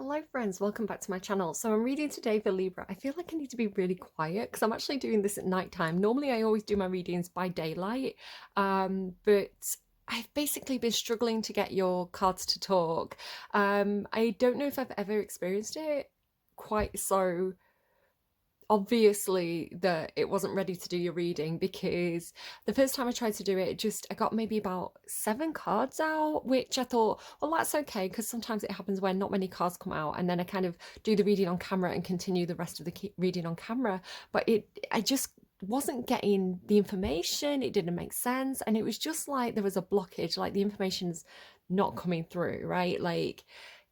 Hello friends, welcome back to my channel. So I'm reading today for Libra. I feel like I need to be really quiet because I'm actually doing this at night time. Normally I always do my readings by daylight, but I've basically been struggling to get your cards to talk. I don't know if I've ever experienced it quite so obviously that it wasn't ready to do your reading, because the first time I tried to do it, I got maybe about 7 cards out, which I thought, well, that's okay, because sometimes it happens when not many cards come out, and then I kind of do the reading on camera and continue the rest of the reading on camera. But I just wasn't getting the information. It didn't make sense, and it was just like there was a blockage, like the information's not coming through, right? Like,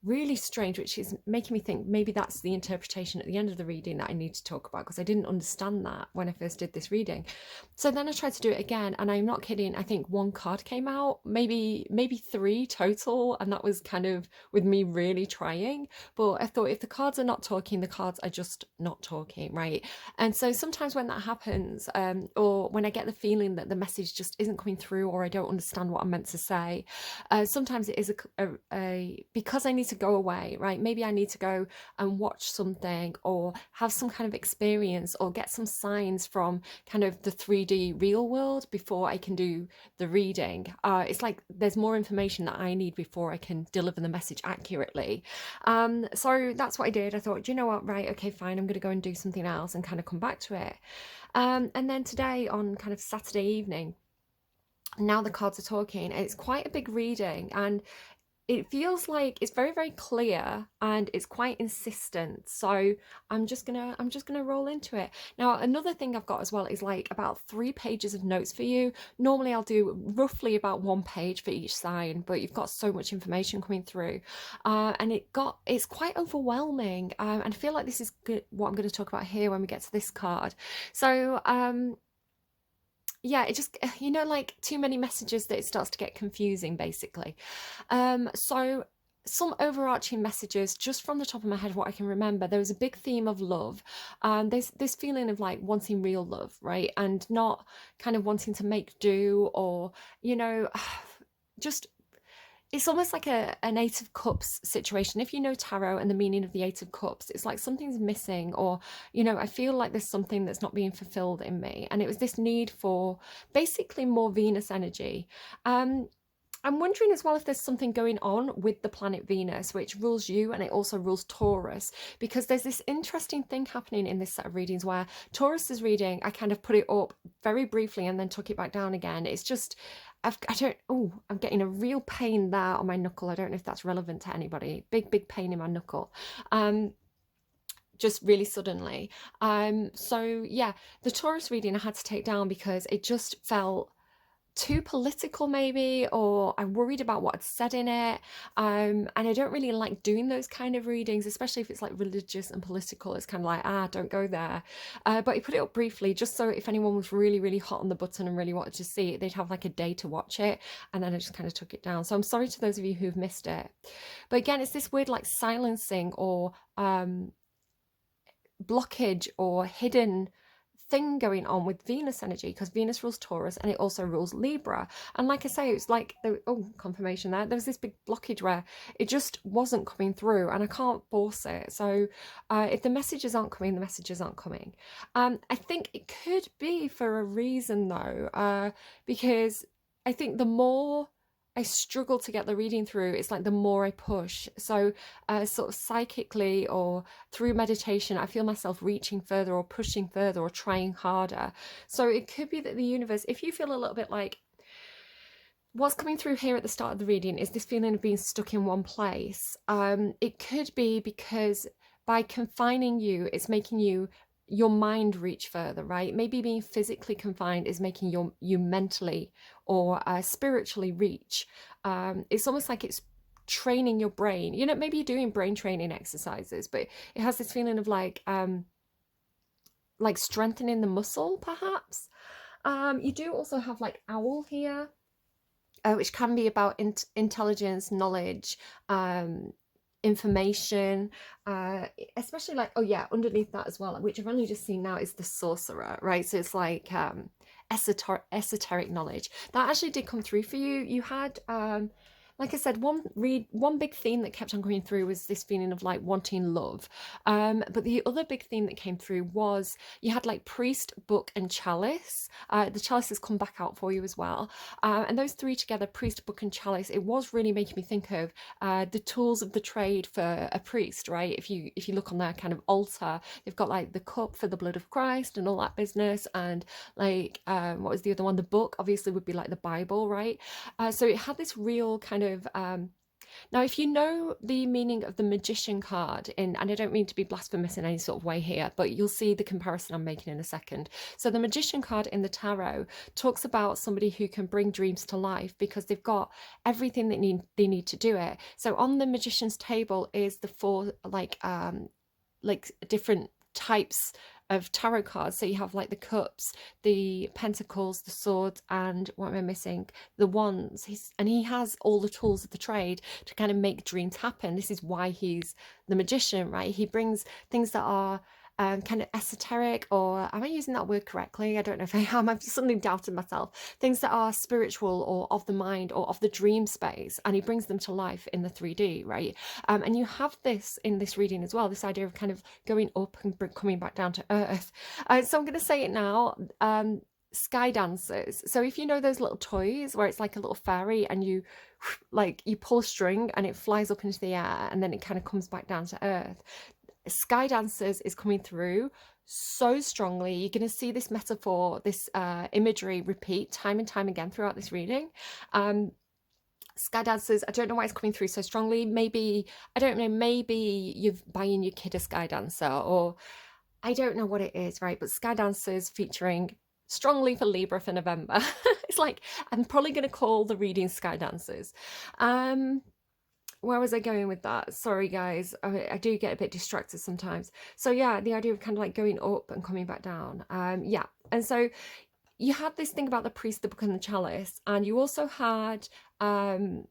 really strange, which is making me think maybe that's the interpretation at the end of the reading that I need to talk about, because I didn't understand that when I first did this reading. So then I tried to do it again, and I'm not kidding, I think 1 card came out, maybe 3 total, and that was kind of with me really trying. But I thought, if the cards are not talking, the cards are just not talking, right? And so sometimes when that happens, or when I get the feeling that the message just isn't coming through, or I don't understand what I'm meant to say, sometimes it is because I need to go away, right? Maybe I need to go and watch something, or have some kind of experience, or get some signs from kind of the 3D real world before I can do the reading. It's like there's more information that I need before I can deliver the message accurately. So that's what I did. I thought, you know what, right, okay, fine, I'm going to go and do something else and kind of come back to it. And then today, on kind of Saturday evening, now the cards are talking. It's quite a big reading, and it feels like it's very, very clear, and it's quite insistent. So I'm just gonna roll into it. Now, another thing I've got as well is like about 3 pages of notes for you. Normally I'll do roughly about 1 page for each sign, but you've got so much information coming through, and it's quite overwhelming. And I feel like this is good, what I'm going to talk about here when we get to this card. So yeah, it just, like too many messages that it starts to get confusing, basically. So some overarching messages, just from the top of my head, what I can remember, there was a big theme of love. There's this feeling of like wanting real love, right? And not kind of wanting to make do, or, just, it's almost like an Eight of Cups situation. If you know tarot and the meaning of the Eight of Cups, it's like something's missing, or, I feel like there's something that's not being fulfilled in me. And it was this need for basically more Venus energy. I'm wondering as well if there's something going on with the planet Venus, which rules you, and it also rules Taurus, because there's this interesting thing happening in this set of readings where Taurus's reading, I kind of put it up very briefly and then took it back down again. It's just, I'm getting a real pain there on my knuckle. I don't know if that's relevant to anybody. Big pain in my knuckle. Just really suddenly. So yeah, the Taurus reading I had to take down because it just felt too political, maybe, or I'm worried about what I'd said in it. And I don't really like doing those kind of readings, especially if it's like religious and political. It's kind of like, don't go there. But he put it up briefly, just so if anyone was really, really hot on the button and really wanted to see it, they'd have like a day to watch it. And then I just kind of took it down. So I'm sorry to those of you who've missed it. But again, it's this weird like silencing, or blockage, or hidden thing going on with Venus energy, because Venus rules Taurus and it also rules Libra. And like I say, it's like, confirmation there was this big blockage where it just wasn't coming through, and I can't force it. So if the messages aren't coming, the messages aren't coming. I think it could be for a reason, though, because I think the more I struggle to get the reading through, it's like the more I push. So sort of psychically, or through meditation, I feel myself reaching further, or pushing further, or trying harder. So it could be that the universe, if you feel a little bit like what's coming through here at the start of the reading is this feeling of being stuck in one place, it could be because by confining you, it's making your mind reach further, right? Maybe being physically confined is making you mentally or spiritually reach. It's almost like it's training your brain. Maybe you're doing brain training exercises, but it has this feeling of like strengthening the muscle, perhaps. You do also have like owl here, which can be about intelligence, knowledge, information, especially like, underneath that as well, which I've only just seen now, is the sorcerer, right? So it's like esoteric knowledge that actually did come through for you. You had like I said, one big theme that kept on coming through was this feeling of like wanting love. But the other big theme that came through was you had like priest, book, and chalice. The chalice has come back out for you as well. And those three together, priest, book, and chalice, it was really making me think of the tools of the trade for a priest, right? If you look on their kind of altar, they've got like the cup for the blood of Christ and all that business, and like what was the other one? The book obviously would be like the Bible, right? So it had this real kind of now, if you know the meaning of the magician card in, and I don't mean to be blasphemous in any sort of way here, but you'll see the comparison I'm making in a second. So the magician card in the tarot talks about somebody who can bring dreams to life because they've got everything that they need to do it. So on the magician's table is the four like different types of tarot cards. So you have like the cups, the pentacles, the swords, and what am I missing? The wands. He has all the tools of the trade to kind of make dreams happen. This is why he's the magician, right? He brings things that are kind of esoteric, or am I using that word correctly? I don't know if I am. I've suddenly doubted myself. Things that are spiritual or of the mind or of the dream space, and he brings them to life in the 3D, right? And you have this in this reading as well, this idea of kind of going up and coming back down to earth. So I'm going to say it now. Sky dancers. So if you know those little toys where it's like a little fairy and you pull a string and it flies up into the air and then it kind of comes back down to earth. Sky dancers is coming through so strongly. You're going to see this metaphor, this imagery repeat time and time again throughout this reading. Sky dancers, I don't know why it's coming through so strongly. Maybe, I don't know, maybe you're buying your kid a sky dancer, or I don't know what it is, right? But sky dancers featuring strongly for Libra for November. It's like, I'm probably going to call the reading Sky Dancers. Where was I going with that? Sorry, guys. I do get a bit distracted sometimes. So yeah, the idea of kind of like going up and coming back down. Yeah. And so you had this thing about the priest, the book, and the chalice. And you also had the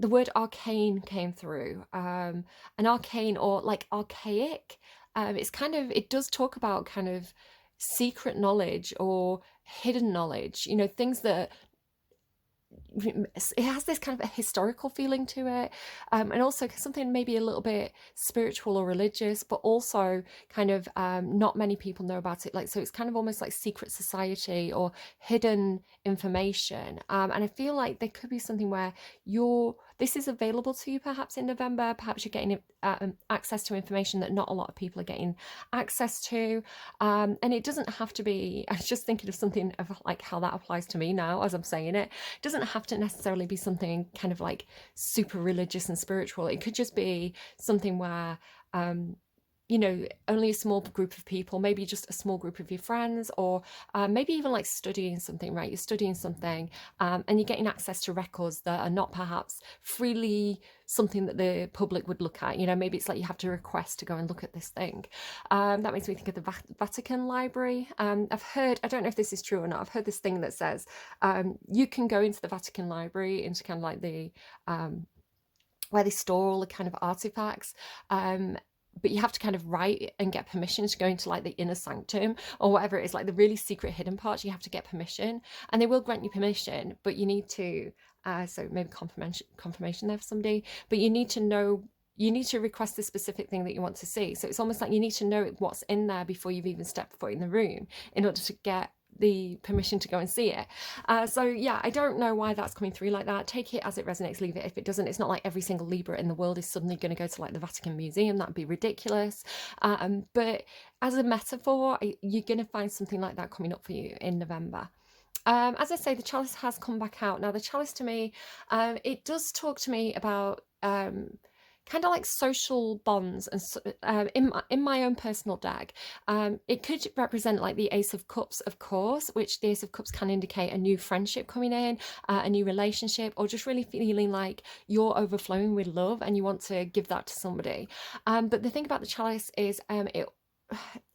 word arcane came through. An arcane, or like archaic. It's kind of, it does talk about kind of secret knowledge or hidden knowledge, you know, things that it has this kind of a historical feeling to it, and also something maybe a little bit spiritual or religious, but also kind of not many people know about it, like, so it's kind of almost like secret society or hidden information, and I feel like there could be something where this is available to you perhaps in November. Perhaps you're getting access to information that not a lot of people are getting access to, and it doesn't have to be, I was just thinking of something of like how that applies to me now as I'm saying it. It doesn't have to necessarily be something kind of like super religious and spiritual. It could just be something where you know, only a small group of people, maybe just a small group of your friends, or maybe even like studying something, right? You're studying something and you're getting access to records that are not perhaps freely something that the public would look at. You know, maybe it's like you have to request to go and look at this thing. That makes me think of the Vatican Library. I've heard, I don't know if this is true or not, I've heard this thing that says you can go into the Vatican Library, into kind of like the where they store all the kind of artifacts, but you have to kind of write and get permission to go into like the inner sanctum or whatever it is, like the really secret hidden parts. You have to get permission, and they will grant you permission, but you need to so maybe confirmation there for somebody, but you need to know, you need to request the specific thing that you want to see. So it's almost like you need to know what's in there before you've even stepped foot in the room in order to get the permission to go and see it. So yeah, I don't know why that's coming through like that. Take it as it resonates, leave it if it doesn't. It's not like every single Libra in the world is suddenly going to go to like the Vatican Museum. That'd be ridiculous. But as a metaphor, you're going to find something like that coming up for you in November. As I say, the chalice has come back out. Now the chalice to me, it does talk to me about kind of like social bonds, and in my own personal deck, it could represent like the Ace of Cups, of course, which the Ace of Cups can indicate a new friendship coming in, a new relationship, or just really feeling like you're overflowing with love and you want to give that to somebody. But the thing about the chalice is,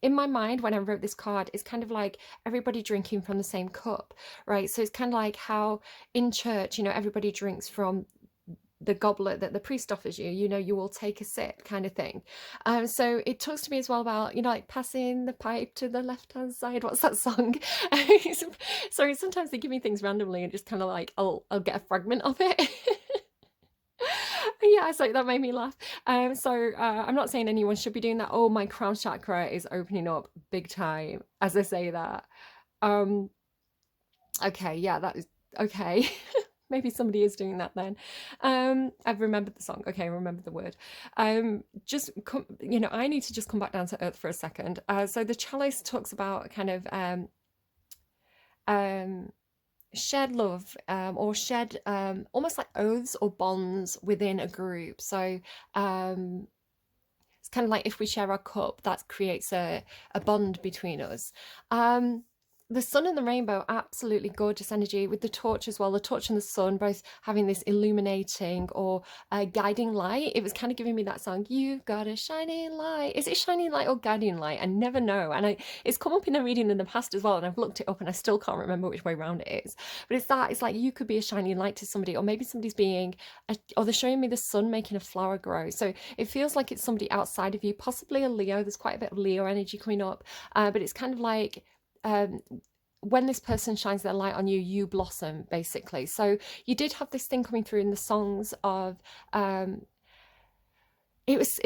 in my mind when I wrote this card, it's kind of like everybody drinking from the same cup, right? So it's kind of like how in church, you know, everybody drinks from the goblet that the priest offers you, you know, you will take a sip kind of thing. So it talks to me as well about, you know, like passing the pipe to the left hand side. What's that song? Sorry, sometimes they give me things randomly and just kind of like I'll get a fragment of it. Yeah, so that made me laugh. I'm not saying anyone should be doing that. Oh, my crown chakra is opening up big time as I say that. Um, okay, yeah, that is okay. Maybe somebody is doing that then. I've remembered the song. Okay, I remember the word. You know, I need to just come back down to earth for a second. So the chalice talks about kind of um, shared love, or shared almost like oaths or bonds within a group. So it's kind of like if we share our cup, that creates a bond between us. Um, the sun and the rainbow, absolutely gorgeous energy with the torch as well. The torch and the sun both having this illuminating or guiding light. It was kind of giving me that song, "You've got a shining light." Is it shining light or guiding light? I never know. And it's come up in a reading in the past as well. And I've looked it up and I still can't remember which way around it is. But it's like you could be a shining light to somebody, or maybe somebody's or they're showing me the sun making a flower grow. So it feels like it's somebody outside of you, possibly a Leo. There's quite a bit of Leo energy coming up. But it's kind of like, when this person shines their light on you, you blossom, basically. So you did have this thing coming through in the songs of, it was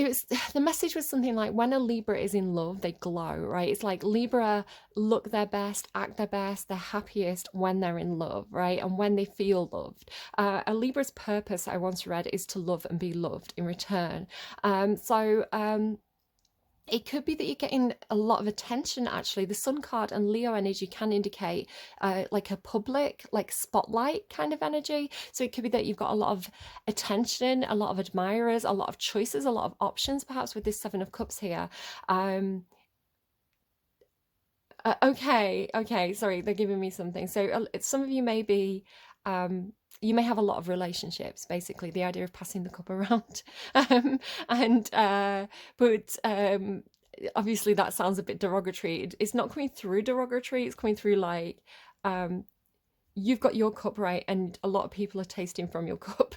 the message was something like, when a Libra is in love, they glow, right? It's like Libra look their best, act their best, they're happiest when they're in love, right? And when they feel loved. A Libra's purpose, I once read, is to love and be loved in return. It could be that you're getting a lot of attention, actually. The sun card and Leo energy can indicate like a public, like spotlight kind of energy. So it could be that you've got a lot of attention, a lot of admirers, a lot of choices, a lot of options, perhaps with this Seven of Cups here. Okay, sorry, they're giving me something. So some of you may be, you may have a lot of relationships, basically, the idea of passing the cup around. And but obviously that sounds a bit derogatory. It's not coming through derogatory, it's coming through like, you've got your cup right and a lot of people are tasting from your cup.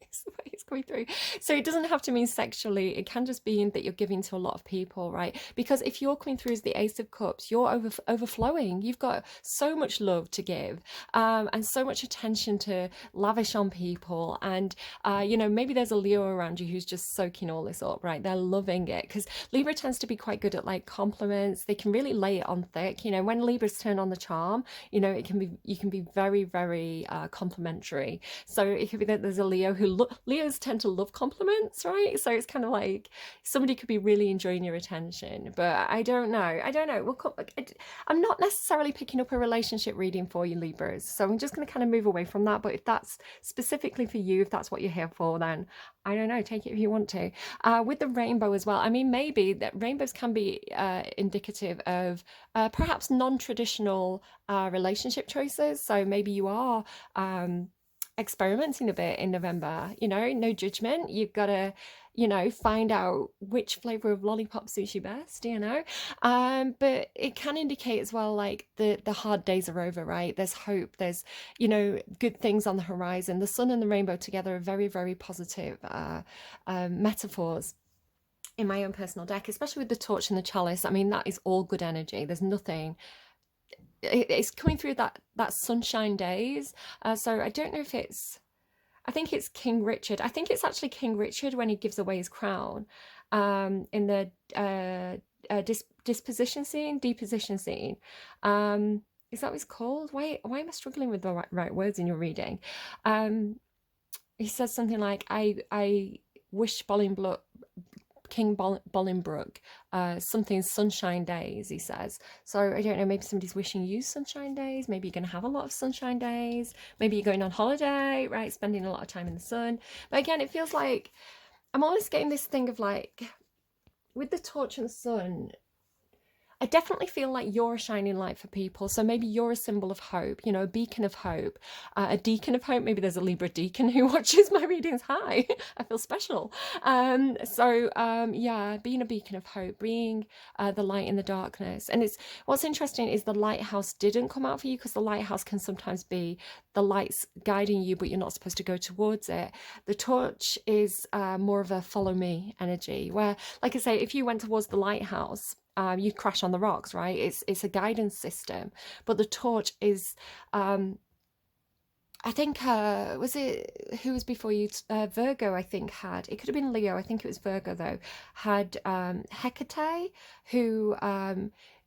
It's the way it's going through. So it doesn't have to mean sexually. It can just mean that you're giving to a lot of people, right? Because if you're coming through as the Ace of Cups, you're overflowing. You've got so much love to give, and so much attention to lavish on people. And you know, maybe there's a Leo around you who's just soaking all this up, right? They're loving it, because Libra tends to be quite good at like compliments. They can really lay it on thick. You know, when Libras turn on the charm, you know, you can be very, very complimentary. So it could be that there's a Leo who Leos tend to love compliments, right? So it's kind of like somebody could be really enjoying your attention, but I don't know. I'm not necessarily picking up a relationship reading for you, Libras. So I'm just going to kind of move away from that. But if that's specifically for you, if that's what you're here for, then I don't know, take it if you want to. With the rainbow as well, I mean, maybe that rainbows can be indicative of perhaps non-traditional relationship choices. So maybe you are experimenting a bit in November, you know, no judgment. You've got to, you know, find out which flavor of lollipop suits you best, you know. But it can indicate as well, like the hard days are over, right? There's hope, there's, you know, good things on the horizon. The sun and the rainbow together are very, very positive metaphors in my own personal deck, especially with the torch and the chalice. I mean, that is all good energy. There's nothing, it's coming through that sunshine days. So I don't know if I think it's King Richard. I think it's actually King Richard when he gives away his crown, in the deposition scene. Is that what it's called? Why am I struggling with the right words in your reading? He says something like, I wish King Bolingbroke something sunshine days, he says. So I don't know, maybe somebody's wishing you sunshine days. Maybe you're going to have a lot of sunshine days. Maybe you're going on holiday, right? Spending a lot of time in the sun. But again, it feels like I'm always getting this thing of like, with the torch and the sun, I definitely feel like you're a shining light for people. So maybe you're a symbol of hope, you know, a beacon of hope, a deacon of hope. Maybe there's a Libra deacon who watches my readings. Hi, I feel special. Yeah, being a beacon of hope, being the light in the darkness. And it's what's interesting is the lighthouse didn't come out for you, because the lighthouse can sometimes be the lights guiding you, but you're not supposed to go towards it. The torch is more of a follow me energy, where, like I say, if you went towards the lighthouse, you'd crash on the rocks, right? It's a guidance system, but the torch is, I think, was it, who was before you? Virgo, I think, had, it could have been Leo, I think it was Virgo though, had Hecate, who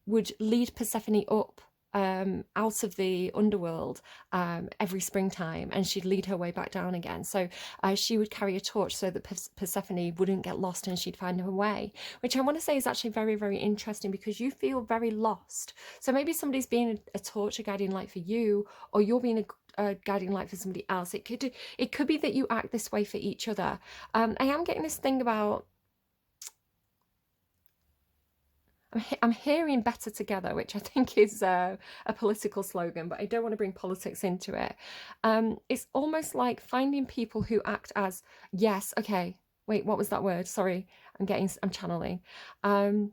would lead Persephone up out of the underworld every springtime, and she'd lead her way back down again. So she would carry a torch so that Persephone wouldn't get lost and she'd find her way, which I want to say is actually very, very interesting, because you feel very lost. So maybe somebody's being a torch, a guiding light for you, or you're being a guiding light for somebody else. It could be that you act this way for each other. I am getting this thing about, I'm hearing better together, which I think is a political slogan, but I don't want to bring politics into it. It's almost like finding people who act as, yes, okay, wait, what was that word? Sorry, I'm channeling. Like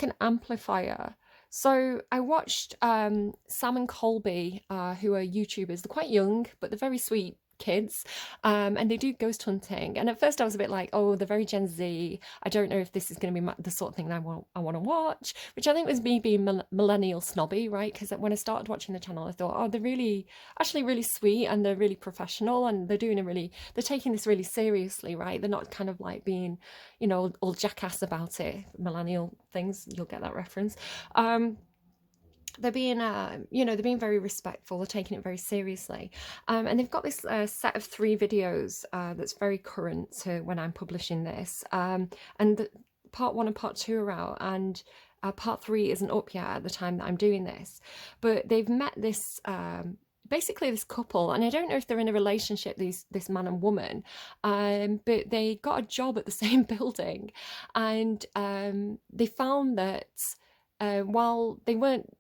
an amplifier. So I watched Sam and Colby, who are YouTubers. They're quite young, but they're very sweet kids, and they do ghost hunting. And at first I was a bit like, oh, they're very Gen Z. I don't know if this is going to be the sort of thing that I want to watch, which I think was me being millennial snobby, right? Because when I started watching the channel, I thought, oh, they're actually really sweet, and they're really professional, and they're taking this really seriously, right? They're not kind of like being, you know, all jackass about it. Millennial things, you'll get that reference. They're being, they're being very respectful. They're taking it very seriously, and they've got this set of 3 videos that's very current to when I'm publishing this. And part 1 and part 2 are out, and part 3 isn't up yet at the time that I'm doing this. But they've met this. Basically this couple, and I don't know if they're in a relationship, this man and woman, but they got a job at the same building, and they found that while they weren't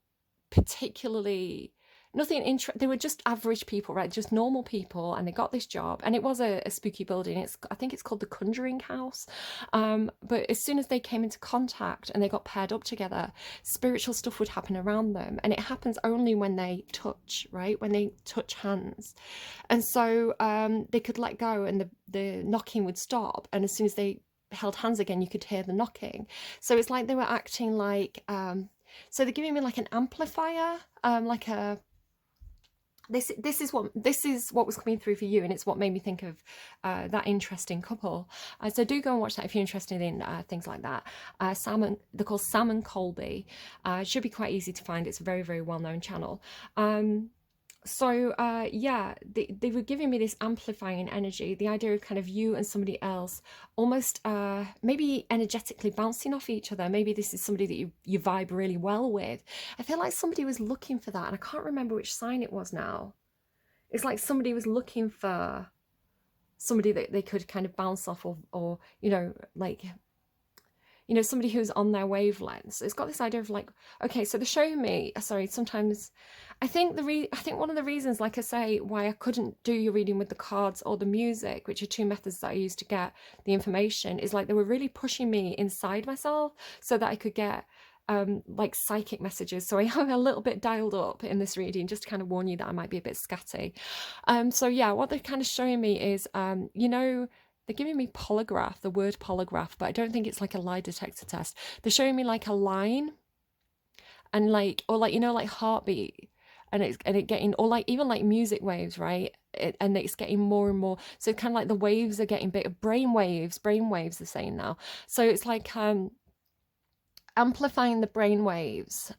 particularly they were just average people, right? Just normal people, and they got this job, and it was a spooky building. I think it's called the Conjuring House. But as soon as they came into contact and they got paired up together, spiritual stuff would happen around them, and it happens only when they touch, right? When they touch hands. And so they could let go, and the knocking would stop, and as soon as they held hands again, you could hear the knocking. So it's like they were acting like so they're giving me like an amplifier, like a this is what was coming through for you, and it's what made me think of that interesting couple. So do go and watch that if you're interested in things like that. They're called Sam and Colby. It should be quite easy to find. It's a very, very well-known channel. Yeah, they were giving me this amplifying energy, the idea of kind of you and somebody else almost maybe energetically bouncing off each other. Maybe this is somebody that you vibe really well with. I feel like somebody was looking for that, and I can't remember which sign it was now. It's like somebody was looking for somebody that they could kind of bounce off, or you know, like, you know, somebody who's on their wavelengths. It's got this idea of like, okay, so they're showing me, sorry, sometimes I think one of the reasons, like I say, why I couldn't do your reading with the cards or the music, which are 2 methods that I used to get the information, is like they were really pushing me inside myself so that I could get like psychic messages. So I am a little bit dialed up in this reading, just to kind of warn you that I might be a bit scatty. So yeah, what they're kind of showing me is, you know, they're giving me polygraph, the word polygraph, but I don't think it's like a lie detector test. They're showing me like a line, and like, or like, you know, like heartbeat, and it getting, or like even like music waves, right? And it's getting more and more. So kind of like the waves are getting bigger. Brain waves they're saying now. So it's like amplifying the brain waves.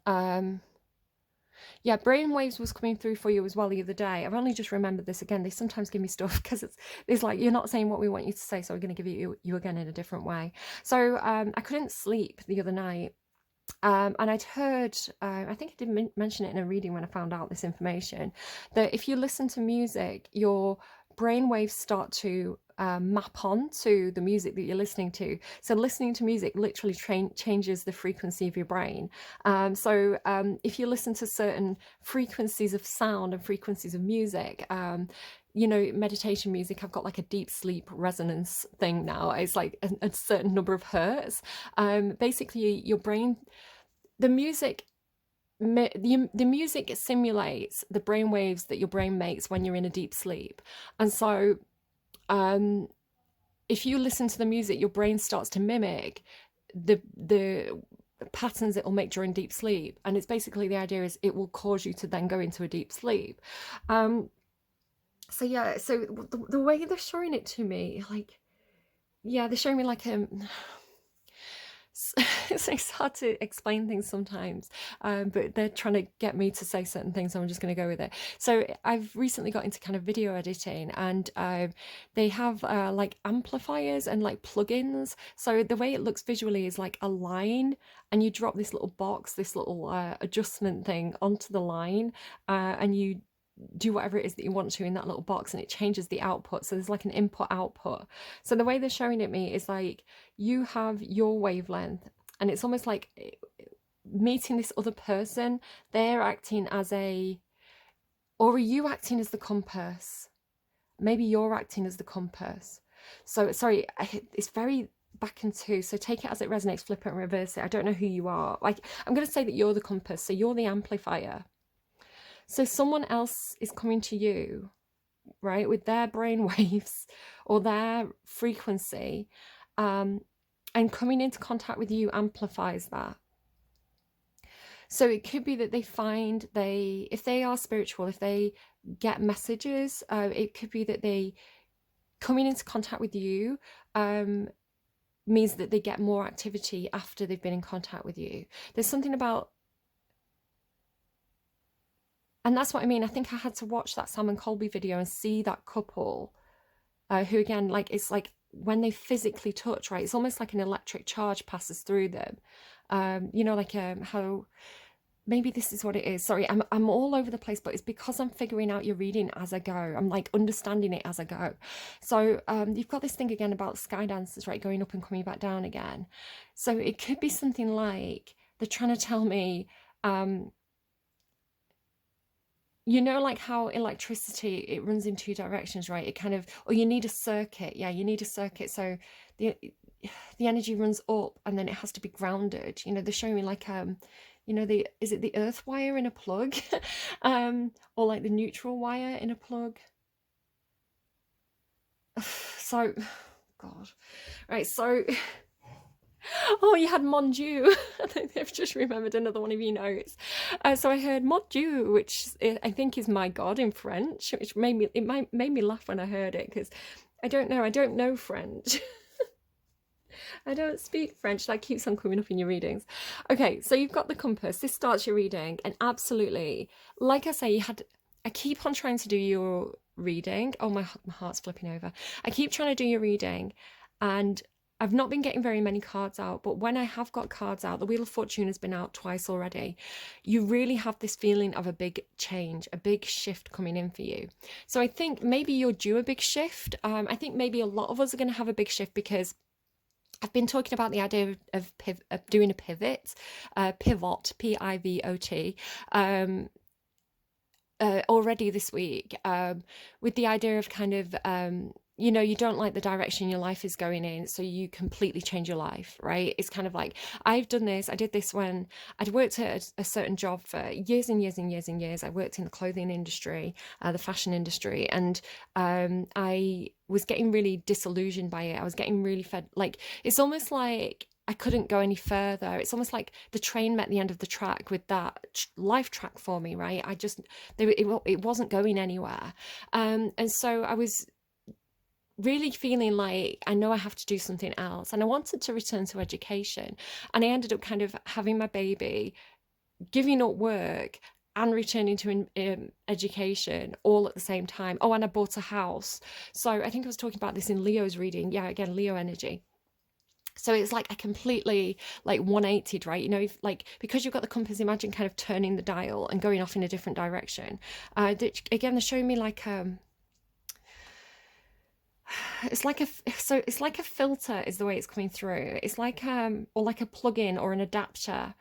Yeah, brainwaves was coming through for you as well the other day. I've only just remembered this again. They sometimes give me stuff because it's like, you're not saying what we want you to say, so we're going to give you again in a different way. So I couldn't sleep the other night. And I'd heard, I think I did mention it in a reading when I found out this information, that if you listen to music, your brain waves start to map on to the music that you're listening to. So listening to music literally changes the frequency of your brain. If you listen to certain frequencies of sound and frequencies of music, you know, meditation music, I've got like a deep sleep resonance thing now. It's like a certain number of hertz. Basically, your brain, the music, the music simulates the brain waves that your brain makes when you're in a deep sleep. And so if you listen to the music, your brain starts to mimic the patterns it will make during deep sleep. And it's basically, the idea is it will cause you to then go into a deep sleep. So yeah, so the way they're showing it to me, like, yeah, they're showing me like it's hard to explain things sometimes, but they're trying to get me to say certain things, so I'm just going to go with it. So I've recently got into kind of video editing, and they have like amplifiers and like plugins. So the way it looks visually is like a line, and you drop this little box, this little adjustment thing onto the line, and you do whatever it is that you want to in that little box, and it changes the output. So there's like an input output. So the way they're showing it me is like, you have your wavelength, and it's almost like meeting this other person. They're acting as or are you acting as the compass? Maybe you're acting as the compass. So sorry, it's very back and two, so take it as it resonates, flip it and reverse it. I don't know who you are. Like, I'm going to say that you're the compass, so you're the amplifier. So someone else is coming to you, right, with their brain waves or their frequency, and coming into contact with you amplifies that. So it could be that they find if they are spiritual, if they get messages, it could be that they coming into contact with you means that they get more activity after they've been in contact with you. There's something about, and that's what I mean. I think I had to watch that Sam and Colby video and see that couple who, again, like, it's like when they physically touch, right? It's almost like an electric charge passes through them. You know, like how, maybe this is what it is. Sorry, I'm all over the place, but it's because I'm figuring out your reading as I go. I'm like understanding it as I go. So you've got this thing again about sky dancers, right? Going up and coming back down again. So it could be something like they're trying to tell me, you know, like how electricity, it runs in two directions, right? It kind of, or you need a circuit. Yeah, you need a circuit. So the energy runs up and then it has to be grounded. You know, they're showing me like, you know, is it the earth wire in a plug? Or like the neutral wire in a plug? So, God. Right, so... Oh, you had Mon Dieu. I've just remembered another one of your notes. So I heard Mon Dieu, which I think is my God in French, which made me laugh when I heard it, because I don't know French. I don't speak French. That keeps on coming up in your readings. Okay, so you've got the compass. This starts your reading, and absolutely, like I say, I keep on trying to do your reading. Oh, my heart's flipping over. I keep trying to do your reading, and I've not been getting very many cards out, but when I have got cards out, the Wheel of Fortune has been out twice already. You really have this feeling of a big change, a big shift coming in for you. So I think maybe you're due a big shift. I think maybe a lot of us are going to have a big shift, because I've been talking about the idea of doing a pivot, P-I-V-O-T, already this week, with the idea of kind of, you know, you don't like the direction your life is going in, so you completely change your life, right? It's kind of like, I've done this. I did this when I'd worked at a certain job for years and years and years and years. I worked in the clothing industry, the fashion industry, and I was getting really disillusioned by it. I was getting really fed, like, it's almost like I couldn't go any further. It's almost like the train met the end of the track with that life track for me, right? It wasn't going anywhere. And so I was really feeling like, I know I have to do something else. And I wanted to return to education. And I ended up kind of having my baby, giving up work, and returning to education all at the same time. Oh, and I bought a house. So I think I was talking about this in Leo's reading. Yeah, again, Leo energy. So it's like I completely like 180'd, right? You know, if, like, because you've got the compass, imagine kind of turning the dial and going off in a different direction. Again, they're showing me like, it's like it's like a filter is the way it's coming through. It's like or like a plug-in or an adapter.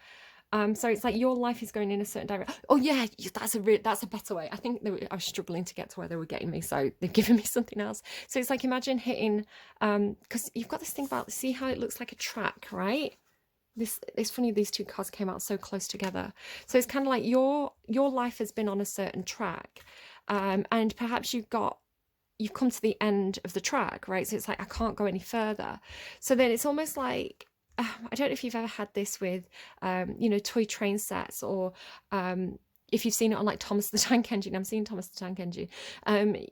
So it's like your life is going in a certain direction. Oh yeah, that's a better way. I think I was struggling to get to where they were getting me, so they've given me something else. So it's like, imagine hitting, because you've got this thing about, see how it looks like a track, right? This, it's funny, these two cards came out so close together. So it's kind of like your life has been on a certain track, and perhaps you've come to the end of the track, right? So it's like, I can't go any further. So then it's almost like, I don't know if you've ever had this with, toy train sets, or if you've seen it on like Thomas the Tank Engine. I'm seeing Thomas the Tank Engine,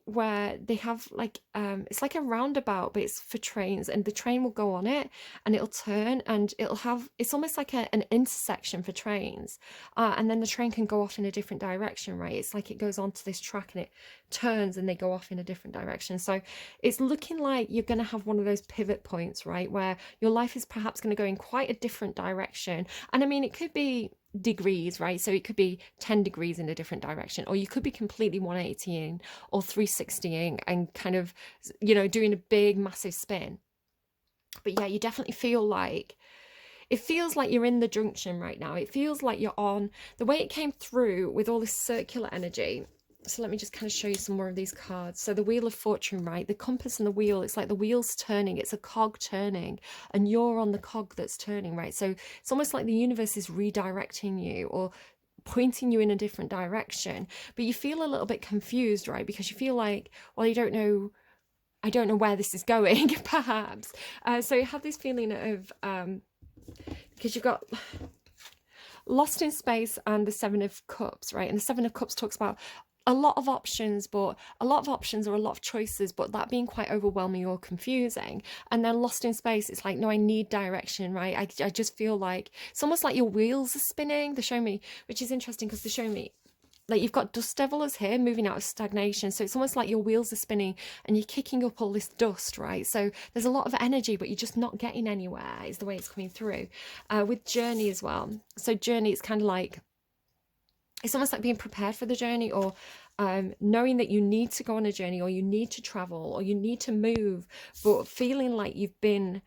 where they have like, it's like a roundabout, but it's for trains, and the train will go on it and it'll turn, and it's almost like an intersection for trains. And then the train can go off in a different direction, right? It's like it goes onto this track and it turns and they go off in a different direction. So it's looking like you're going to have one of those pivot points, right? Where your life is perhaps going to go in quite a different direction. And I mean, it could be degrees, right? So it could be 10 degrees in a different direction, or you could be completely 180ing or 360ing and kind of, doing a big massive spin. But yeah, you definitely feel like, it feels like you're in the junction right now. It feels like you're on, the way it came through with all this circular energy. So let me just kind of show you some more of these cards. So the Wheel of Fortune, right? The compass and the wheel, it's like the wheel's turning. It's a cog turning, and you're on the cog that's turning, right? So it's almost like the universe is redirecting you or pointing you in a different direction. But you feel a little bit confused, right? Because you feel like, well, I don't know where this is going, perhaps. So you have this feeling of, because you've got Lost in Space and the Seven of Cups, right? And the Seven of Cups talks about a lot of options, but a lot of options or a lot of choices, but that being quite overwhelming or confusing. And then Lost in Space, it's like, no, I need direction, right? I just feel like it's almost like your wheels are spinning. They show me, which is interesting because they show me, like, you've got dust devils here moving out of stagnation. So it's almost like your wheels are spinning and you're kicking up all this dust, right? So there's a lot of energy, but you're just not getting anywhere, is the way it's coming through. With Journey as well. So Journey, it's kind of like, it's almost like being prepared for the journey, or knowing that you need to go on a journey, or you need to travel, or you need to move, but feeling like you've been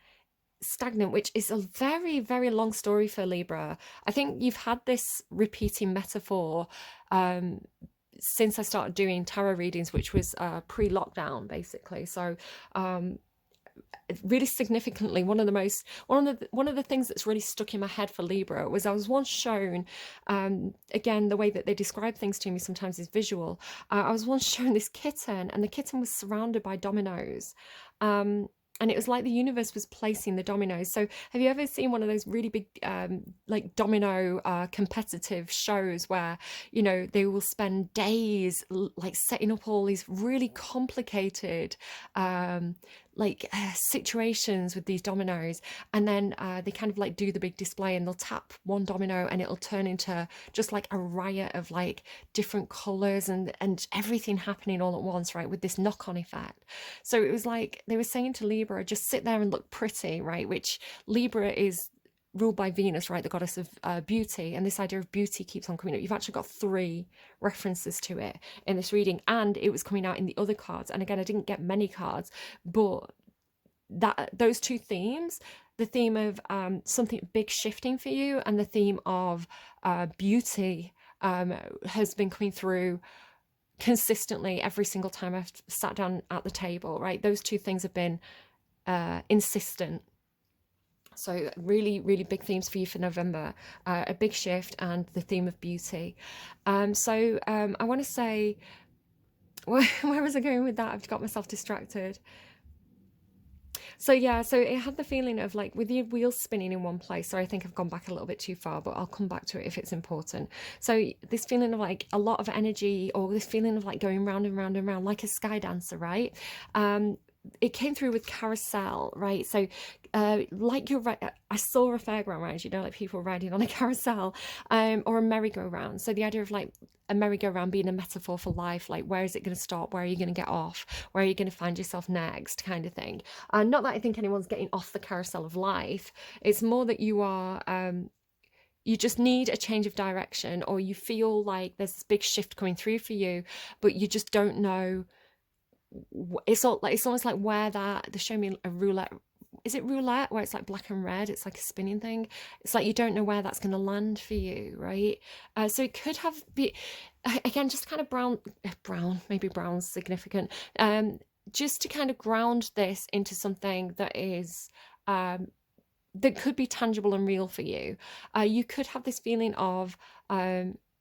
stagnant, which is a very, very long story for Libra. I think you've had this repeating metaphor since I started doing tarot readings, which was pre-lockdown, basically. So really significantly, one of the things that's really stuck in my head for Libra was, I was once shown, again, the way that they describe things to me sometimes is visual. I was once shown this kitten, and the kitten was surrounded by dominoes. And it was like the universe was placing the dominoes. So have you ever seen one of those really big, like domino competitive shows where, they will spend days like setting up all these really complicated situations with these dominoes, and then they kind of like do the big display, and they'll tap one domino and it'll turn into just like a riot of like different colors and everything happening all at once, right, with this knock-on effect. So it was like they were saying to Libra, just sit there and look pretty, right? Which Libra is ruled by Venus, right, the goddess of beauty, and this idea of beauty keeps on coming up. You've actually got 3 references to it in this reading, and it was coming out in the other cards. And again, I didn't get many cards, but those 2 themes, the theme of something big shifting for you, and the theme of beauty, has been coming through consistently every single time I've sat down at the table, right? Those 2 things have been insistent. So really, really big themes for you for November, a big shift and the theme of beauty. I want to say, where was I going with that? I've got myself distracted. So yeah, so it had the feeling of like with your wheels spinning in one place. So I think I've gone back a little bit too far, but I'll come back to it if it's important. So this feeling of like a lot of energy, or this feeling of like going round and round and round like a sky dancer, right? It came through with carousel, right? So like I saw a fairground ride, like people riding on a carousel, or a merry-go-round. So the idea of like a merry-go-round being a metaphor for life, like where is it going to stop, where are you going to get off, where are you going to find yourself next, kind of thing. Not that I think anyone's getting off the carousel of life. It's more that you are you just need a change of direction, or you feel like there's this big shift coming through for you, but you just don't know it's almost like where that they're showing me a roulette. Is it roulette where it's like black and red? It's like a spinning thing. It's like you don't know where that's going to land for you, right? So it could have be again just kind of brown, maybe brown's significant. Just to kind of ground this into something that is that could be tangible and real for you. You could have this feeling of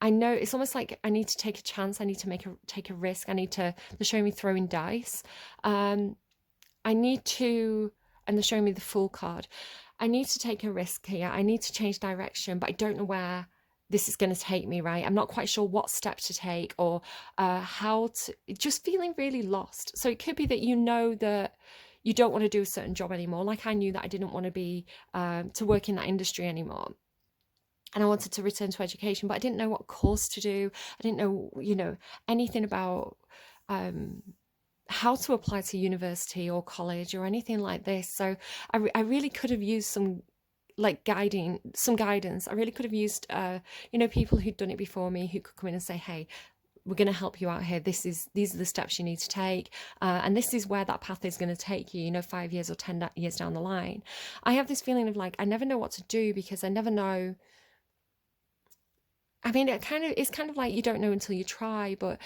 I know it's almost like I need to take a chance. I need to take a risk. I need to. They're showing me throwing dice. I need to, and they're showing me the Fool card. I need to take a risk here. I need to change direction, but I don't know where this is going to take me, right? I'm not quite sure what step to take or how to, just feeling really lost. So it could be that you know that you don't want to do a certain job anymore. Like I knew that I didn't want to be, to work in that industry anymore. And I wanted to return to education, but I didn't know what course to do. I didn't know, anything about how to apply to university or college or anything like this. So I really could have used some guidance. I really could have used, people who'd done it before me who could come in and say, hey, we're going to help you out here. These are the steps you need to take. And this is where that path is going to take you, 5 years or 10 years down the line. I have this feeling of like, I never know what to do because I never know. I mean, it's kind of like you don't know until you try, but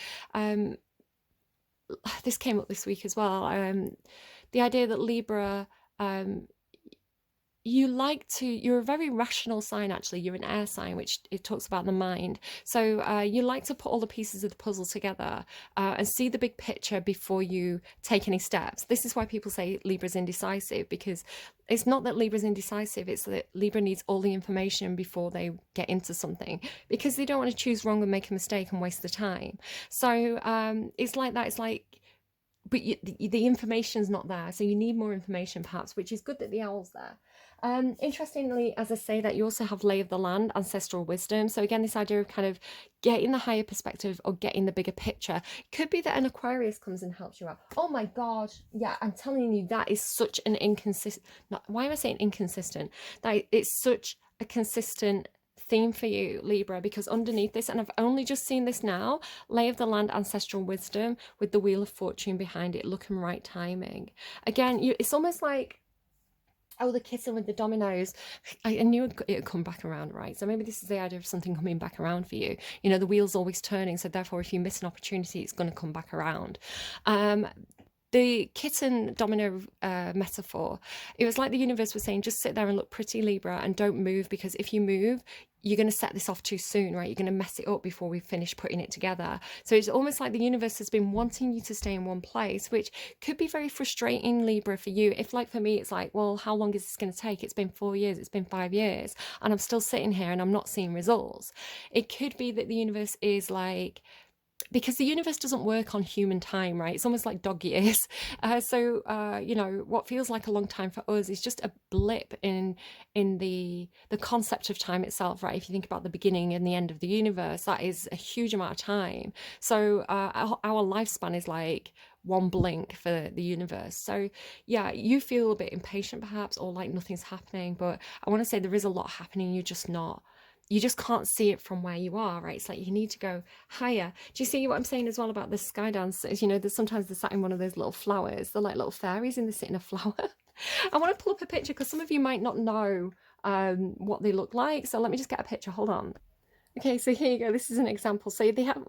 this came up this week as well. The idea that Libra, you're a very rational sign, actually. You're an air sign, which it talks about the mind. So you like to put all the pieces of the puzzle together and see the big picture before you take any steps. This is why people say Libra's indecisive, because it's not that Libra's indecisive, it's that Libra needs all the information before they get into something, because they don't want to choose wrong and make a mistake and waste the time. So it's like that. It's like, but the information's not there, so you need more information perhaps, which is good that the owl's there. Interestingly, as I say that, you also have lay of the land, ancestral wisdom. So again, this idea of kind of getting the higher perspective or getting the bigger picture. It could be that an Aquarius comes and helps you out. Oh my God. Yeah, I'm telling you, that is such an inconsistent, why am I saying inconsistent? That it's such a consistent theme for you, Libra, because underneath this, and I've only just seen this now, lay of the land, ancestral wisdom with the wheel of fortune behind it, luck and right timing. Again, it's almost like, oh, the kitten with the dominoes. I knew it would come back around, right? So maybe this is the idea of something coming back around for you. The wheel's always turning, so therefore if you miss an opportunity, it's going to come back around. The kitten domino metaphor, it was like the universe was saying, just sit there and look pretty, Libra, and don't move, because if you move, you're going to set this off too soon, right? You're going to mess it up before we finish putting it together. So it's almost like the universe has been wanting you to stay in one place, which could be very frustrating, Libra, for you. If like for me, it's like, well, how long is this going to take? It's been 4 years, it's been 5 years, and I'm still sitting here and I'm not seeing results. It could be that the universe is like, because the universe doesn't work on human time, right? It's almost like dog years. What feels like a long time for us is just a blip in the concept of time itself, right? If you think about the beginning and the end of the universe, that is a huge amount of time. So our lifespan is like one blink for the universe. So yeah, you feel a bit impatient perhaps, or like nothing's happening, but I want to say there is a lot happening. You just can't see it from where you are, right? It's like you need to go higher. Do you see what I'm saying as well about the sky dancers? There's sometimes they're sat in one of those little flowers. They're like little fairies and they sit in a flower. I want to pull up a picture because some of you might not know what they look like. So let me just get a picture. Hold on. Okay, so here you go. This is an example. So they have,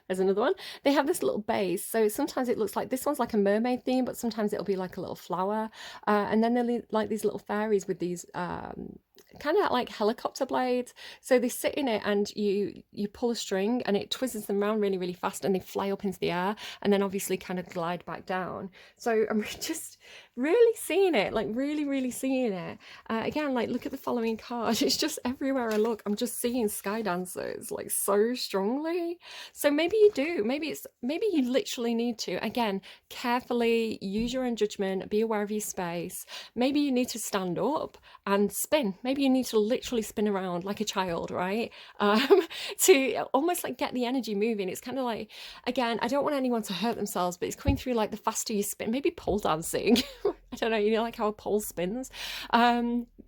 there's another one. They have this little base. So sometimes it looks like, this one's like a mermaid theme, but sometimes it'll be like a little flower. And then they're like these little fairies with these kind of like helicopter blades. So they sit in it and you pull a string and it twists them around really, really fast and they fly up into the air and then obviously kind of glide back down. So I'm just really seeing it, like really, really seeing it. Again, like look at the following card. It's just everywhere I look, I'm just seeing sky dancers like so strongly. So maybe you do, maybe you literally need to, again, carefully use your own judgment, be aware of your space. Maybe you need to stand up and spin. Maybe you need to literally spin around like a child, right? To almost like get the energy moving. It's kind of like, again, I don't want anyone to hurt themselves, but it's coming through like the faster you spin, maybe pole dancing. I don't know, like how a pole spins.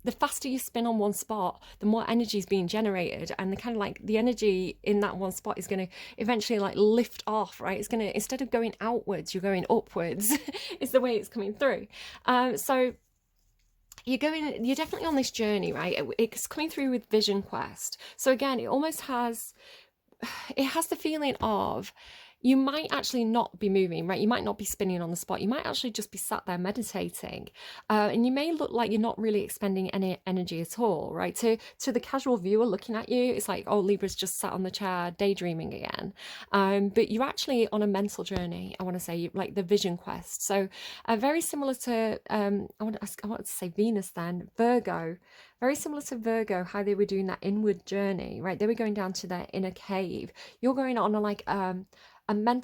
the faster you spin on one spot, the more energy is being generated, and the kind of like the energy in that one spot is going to eventually like lift off, right? It's going to, instead of going outwards, you're going upwards. Is the way it's coming through. So you're definitely on this journey, right? It's coming through with Vision Quest. So again, it almost has, it has the feeling of, you might actually not be moving, right? You might not be spinning on the spot. You might actually just be sat there meditating. And you may look like you're not really expending any energy at all, right? To the casual viewer looking at you, it's like, oh, Libra's just sat on the chair daydreaming again. But you're actually on a mental journey, I want to say, like the Vision Quest. So very similar to, I want to say Venus then, Virgo. Very similar to Virgo, how they were doing that inward journey, right? They were going down to their inner cave. You're going on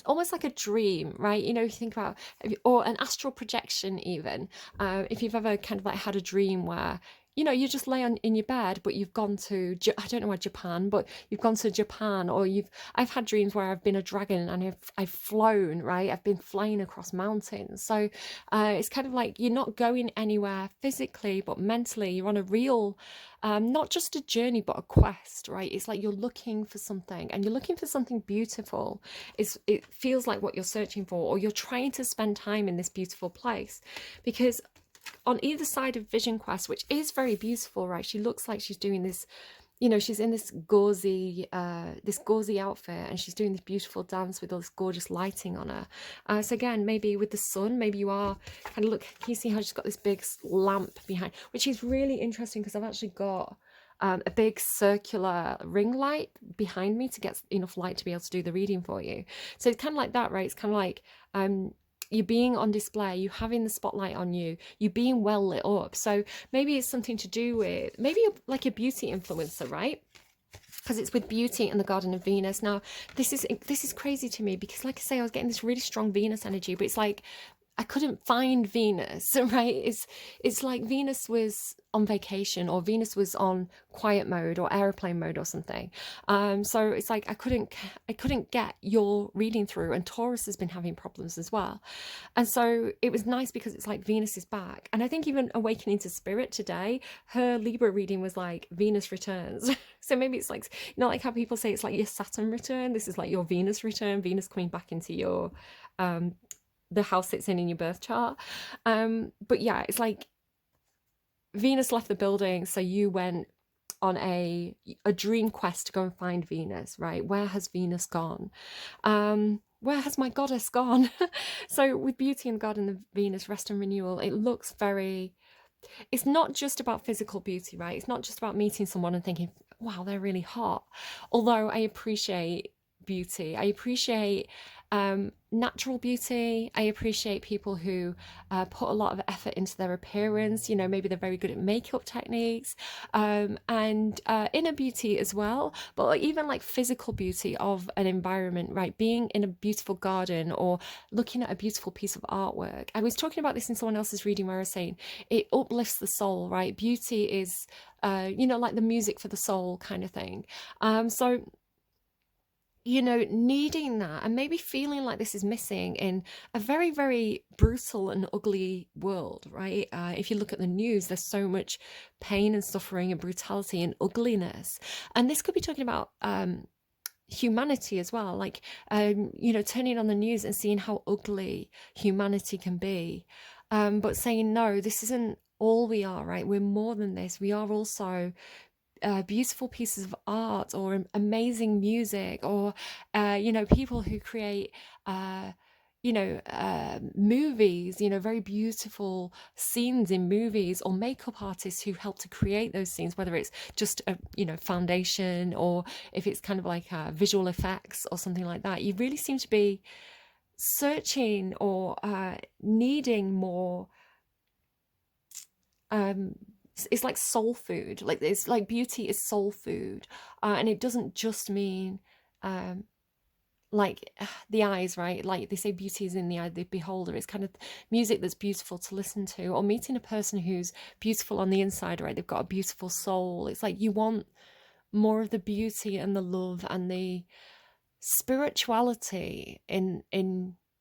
almost like a dream, right? You know, you think about, or an astral projection even. If you've ever kind of like had a dream where, you know, you just lay on in your bed, but you've gone to, I don't know where Japan, but you've gone to Japan, or I've had dreams where I've been a dragon and I've flown, right? I've been flying across mountains. So it's kind of like you're not going anywhere physically, but mentally you're on a real, not just a journey, but a quest, right? It's like you're looking for something, and you're looking for something beautiful. It feels like what you're searching for, or you're trying to spend time in this beautiful place, because on either side of Vision Quest, which is very beautiful, right? She looks like she's doing this, you know, she's in this gauzy outfit, and she's doing this beautiful dance with all this gorgeous lighting on her. So again, maybe with the sun, maybe you are kind of, look, can you see how she's got this big lamp behind, which is really interesting, because I've actually got a big circular ring light behind me to get enough light to be able to do the reading for you. So it's kind of like that, right? It's kind of like you being on display, you having the spotlight on you, you being well lit up. So maybe it's something to do with, maybe like a beauty influencer, right? Because it's with beauty and the Garden of Venus. Now, this is crazy to me, because like I say, I was getting this really strong Venus energy, but it's like I couldn't find Venus, right? It's like Venus was on vacation, or Venus was on quiet mode or airplane mode or something. So it's like I couldn't get your reading through, and Taurus has been having problems as well. And so it was nice, because it's like Venus is back. And I think even Awakening to Spirit today, her Libra reading was like Venus returns. So maybe it's like, you know, like how people say it's like your Saturn return. This is like your Venus return, Venus coming back into your the house it's in your birth chart. But yeah, it's like Venus left the building, so you went on a dream quest to go and find Venus, right? Where has Venus gone? Where has my goddess gone? So with Beauty and Garden of Venus, Rest and Renewal, it looks very, it's not just about physical beauty, right? It's not just about meeting someone and thinking, wow, they're really hot. Although I appreciate beauty, I appreciate natural beauty. I appreciate people who put a lot of effort into their appearance. You know, maybe they're very good at makeup techniques, and inner beauty as well. But even like physical beauty of an environment, right? Being in a beautiful garden, or looking at a beautiful piece of artwork. I was talking about this in someone else's reading, where I was saying it uplifts the soul, right? Beauty is, you know, like the music for the soul kind of thing. So you know, needing that, and maybe feeling like this is missing in a very, very brutal and ugly world, right? If you look at the news, there's so much pain and suffering and brutality and ugliness. And this could be talking about humanity as well, like, you know, turning on the news and seeing how ugly humanity can be. But saying, no, this isn't all we are, right? We're more than this. We are also beautiful pieces of art, or amazing music, or you know, people who create you know, movies, you know, very beautiful scenes in movies, or makeup artists who help to create those scenes, whether it's just a, you know, foundation, or if it's kind of like visual effects or something like that. You really seem to be searching, or needing more it's like soul food. Like, it's like beauty is soul food, and it doesn't just mean like the eyes, right? Like they say, beauty is in the eye of the beholder. It's kind of music that's beautiful to listen to, or meeting a person who's beautiful on the inside, right? They've got a beautiful soul. It's like you want more of the beauty and the love and the spirituality in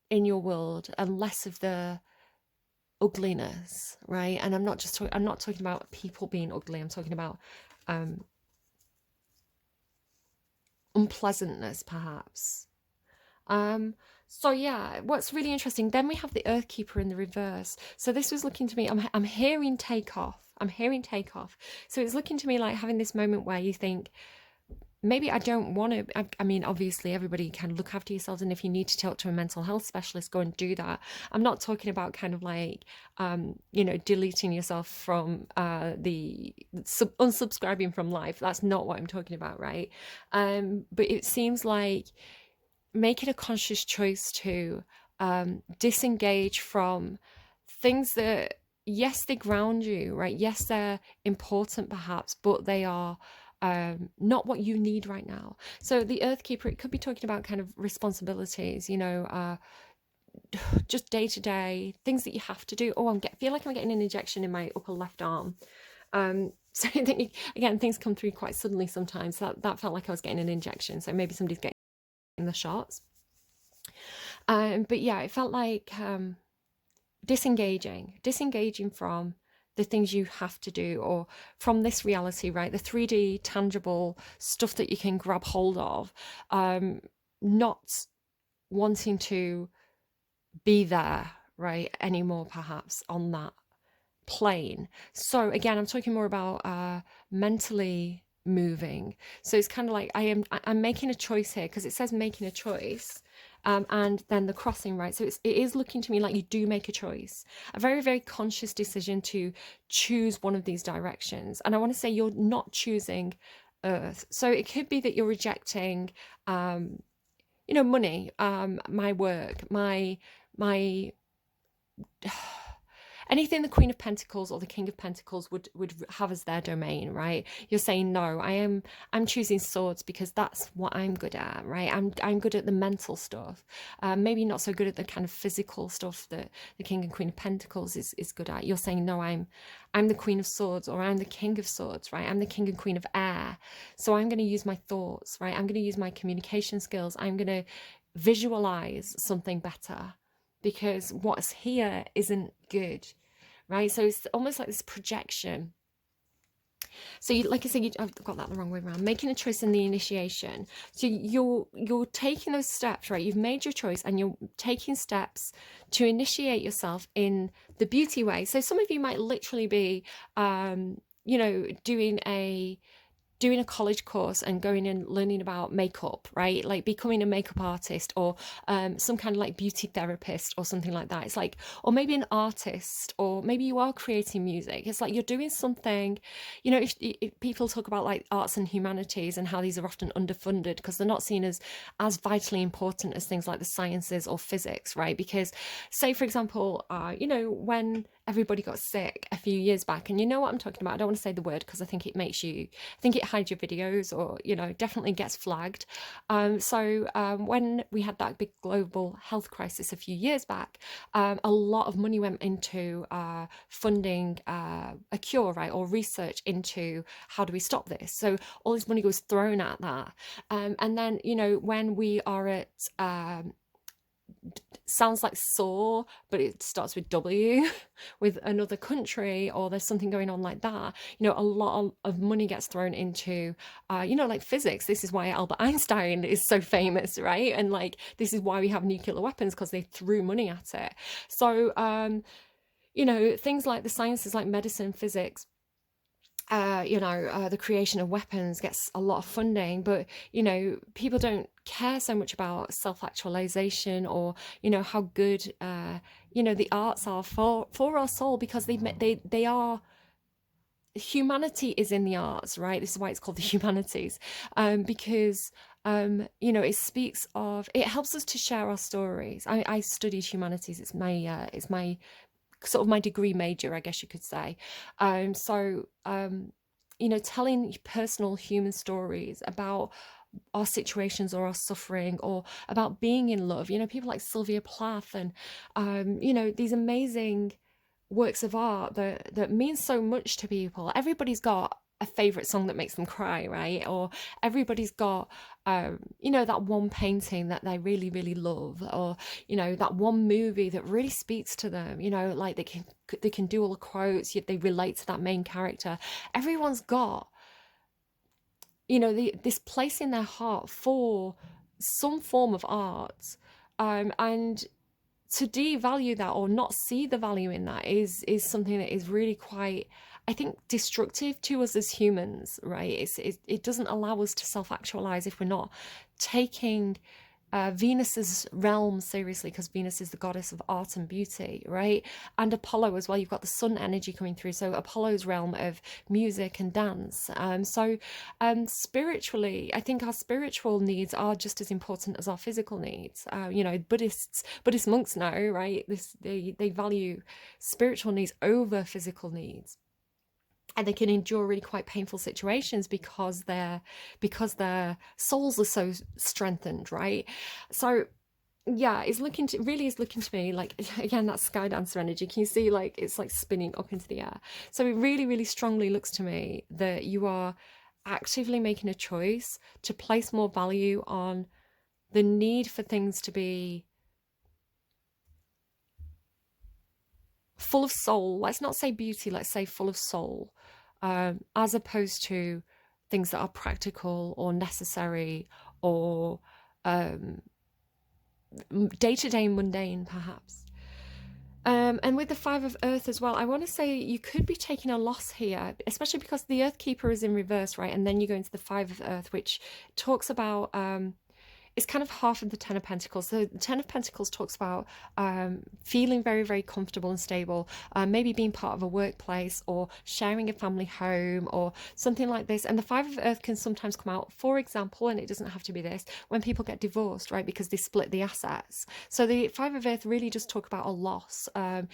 your world, and less of the ugliness, right? And I'm not talking about people being ugly. I'm talking about unpleasantness, perhaps. Um, so yeah, what's really interesting, then we have the Earth Keeper in the reverse. So this was looking to me, I'm hearing takeoff. I'm hearing takeoff. So it's looking to me like having this moment where you think, maybe I don't want to. I mean, obviously, everybody can look after yourselves, and if you need to talk to a mental health specialist, go and do that. I'm not talking about kind of like, deleting yourself from unsubscribing from life. That's not what I'm talking about, right? But it seems like making a conscious choice to disengage from things that, yes, they ground you, right? Yes, they're important perhaps, but they are not what you need right now. So the Earth Keeper, it could be talking about kind of responsibilities, just day to day things that you have to do. Oh, feel like I'm getting an injection in my upper left arm. So I think, again, things come through quite suddenly sometimes. That felt like I was getting an injection. So maybe somebody's getting the shots. But yeah, it felt like disengaging from the things you have to do, or from this reality, right? The 3D tangible stuff that you can grab hold of, not wanting to be there, right, anymore, perhaps on that plane. So again, I'm talking more about mentally moving. So it's kind of like I'm making a choice here, because it says making a choice. And then the crossing, right? So it is looking to me like you do make a choice, a very, very conscious decision to choose one of these directions. And I want to say you're not choosing Earth. So it could be that you're rejecting, money, my work, my anything the Queen of Pentacles or the King of Pentacles would have as their domain, right? You're saying no. I'm choosing swords because that's what I'm good at, right? I'm good at the mental stuff. Maybe not so good at the kind of physical stuff that the King and Queen of Pentacles is good at. You're saying no. I'm the Queen of Swords, or I'm the King of Swords, right? I'm the King and Queen of Air. So I'm going to use my thoughts, right? I'm going to use my communication skills. I'm going to visualize something better, because what's here isn't good, right? So it's almost like this projection. So like I said, I've got that the wrong way around. Making a choice in the initiation. So you're taking those steps, right? You've made your choice and you're taking steps to initiate yourself in the beauty way. So some of you might literally be, doing a college course and going and learning about makeup, right? Like becoming a makeup artist, or some kind of like beauty therapist or something like that. It's like, or maybe an artist, or maybe you are creating music. It's like you're doing something, if people talk about like arts and humanities and how these are often underfunded because they're not seen as vitally important as things like the sciences or physics, right? Because say, for example, when everybody got sick a few years back, and you know what I'm talking about. I don't want to say the word because I think it hides your videos, or definitely gets flagged. So when we had that big global health crisis a few years back, a lot of money went into funding a cure, right, or research into how do we stop this. So all this money was thrown at that, and then when we are at sounds like saw, but it starts with W, with another country, or there's something going on like that, a lot of money gets thrown into like physics. This is why Albert Einstein is so famous, right? And like this is why we have nuclear weapons, because they threw money at it. So things like the sciences like medicine, physics, the creation of weapons gets a lot of funding, but people don't care so much about self-actualization, or how good the arts are for our soul, because they are, humanity is in the arts, right? This is why it's called the humanities, because it speaks of, it helps us to share our stories. I studied humanities. It's my sort of my degree major, I guess you could say. Telling personal human stories about our situations or our suffering, or about being in love, people like Sylvia Plath, and these amazing works of art that mean so much to people. Everybody's got a favorite song that makes them cry, right? Or everybody's got, that one painting that they really, really love, or, that one movie that really speaks to them, like they can do all the quotes, yet they relate to that main character. Everyone's got, this place in their heart for some form of art. And to devalue that or not see the value in that is something that is really quite, I think, destructive to us as humans, right? It doesn't allow us to self-actualize if we're not taking Venus's realm seriously, because Venus is the goddess of art and beauty, right? And Apollo as well. You've got the sun energy coming through, so Apollo's realm of music and dance. Spiritually, I think our spiritual needs are just as important as our physical needs. Buddhist monks know, right? They value spiritual needs over physical needs. And they can endure really quite painful situations because their souls are so strengthened, right? So yeah, it's looking to me like, again, that sky dancer energy. Can you see, like, it's like spinning up into the air? So it really, really strongly looks to me that you are actively making a choice to place more value on the need for things to be full of soul. Let's not say beauty, let's say full of soul, as opposed to things that are practical or necessary or day-to-day mundane, perhaps. And with the Five of Earth as well, I want to say you could be taking a loss here, especially because the Earth Keeper is in reverse, right? And then you go into the Five of Earth, which talks about it's kind of half of the Ten of Pentacles. So the Ten of Pentacles talks about feeling very, very comfortable and stable, maybe being part of a workplace or sharing a family home or something like this. And the Five of Earth can sometimes come out, for example, and it doesn't have to be this, when people get divorced, right? Because they split the assets. So the Five of Earth really does talk about a loss, or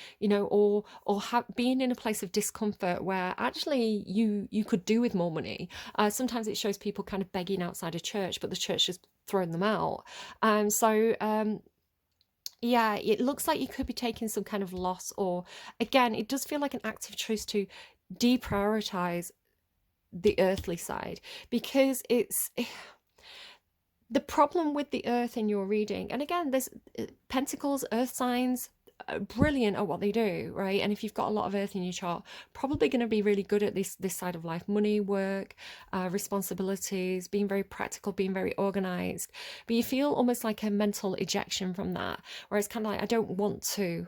being in a place of discomfort where actually you could do with more money. Sometimes it shows people kind of begging outside a church, but the church just thrown them out. Yeah, it looks like you could be taking some kind of loss, or again, it does feel like an active choice to deprioritize the earthly side, because it's the problem with the earth in your reading. And again, there's pentacles, earth signs, brilliant at what they do, right? And if you've got a lot of earth in your chart, probably going to be really good at this side of life: money, work, responsibilities, being very practical, being very organized. But you feel almost like a mental ejection from that, where it's kind of like, I don't want to,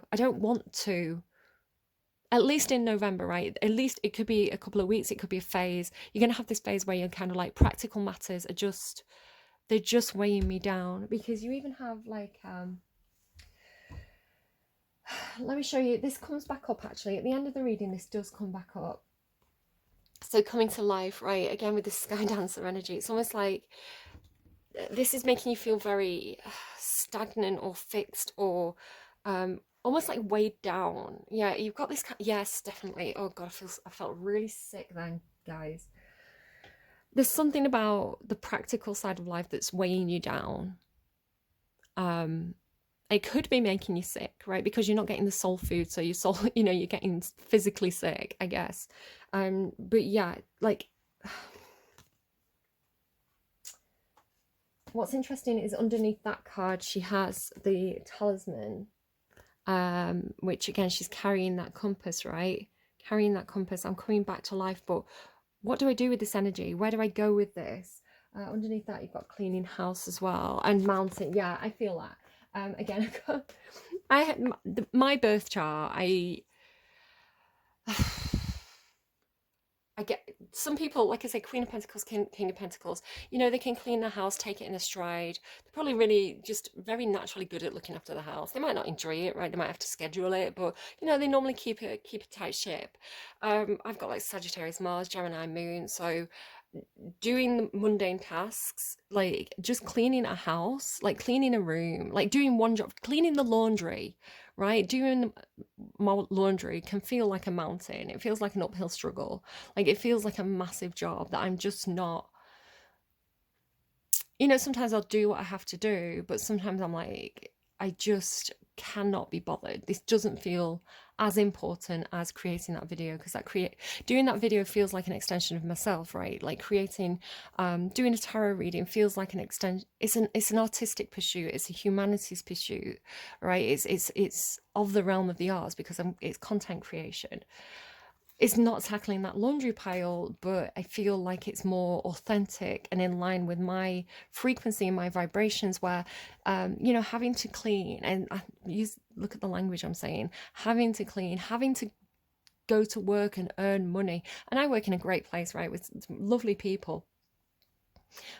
at least in November, right? At least it could be a couple of weeks, it could be a phase. You're going to have this phase where you're kind of like, practical matters are just, they're just weighing me down. Because you even have like let me show you, this comes back up actually at the end of the reading. This does come back up, so coming to life, right? Again, with this sky dancer energy, it's almost like this is making you feel very stagnant or fixed, or almost like weighed down. Yeah, you've got this yes, definitely. Oh god, I felt really sick then, guys. There's something about the practical side of life that's weighing you down. It could be making you sick, right? Because you're not getting the soul food, so your soul, you're getting physically sick, I guess. But yeah, like, what's interesting is underneath that card, she has the talisman, which again, she's carrying that compass, right? Carrying that compass. I'm coming back to life, but what do I do with this energy? Where do I go with this? Underneath that, you've got cleaning house as well, and mountain. Yeah, I feel that. Again, I had my birth chart. I get some people, like I say, Queen of Pentacles, King of Pentacles, they can clean their house, take it in a stride. They're probably really just very naturally good at looking after the house. They might not enjoy it, right? They might have to schedule it, but they normally keep a tight ship. I've got like Sagittarius, Mars, Gemini, Moon, so doing the mundane tasks, like just cleaning a house, like cleaning a room, like doing one job, cleaning the laundry, right? Doing my laundry can feel like a mountain. It feels like an uphill struggle. Like, it feels like a massive job that I'm just not, sometimes I'll do what I have to do, but sometimes I'm like, I just cannot be bothered. This doesn't feel as important as creating that video, because doing that video feels like an extension of myself, right? Like creating, doing a tarot reading feels like an extension. It's an artistic pursuit. It's a humanities pursuit, right? It's of the realm of the arts, because it's content creation. It's not tackling that laundry pile, but I feel like it's more authentic and in line with my frequency and my vibrations, where, having to clean, and look at the language I'm saying, having to clean, having to go to work and earn money. And I work in a great place, right, with lovely people.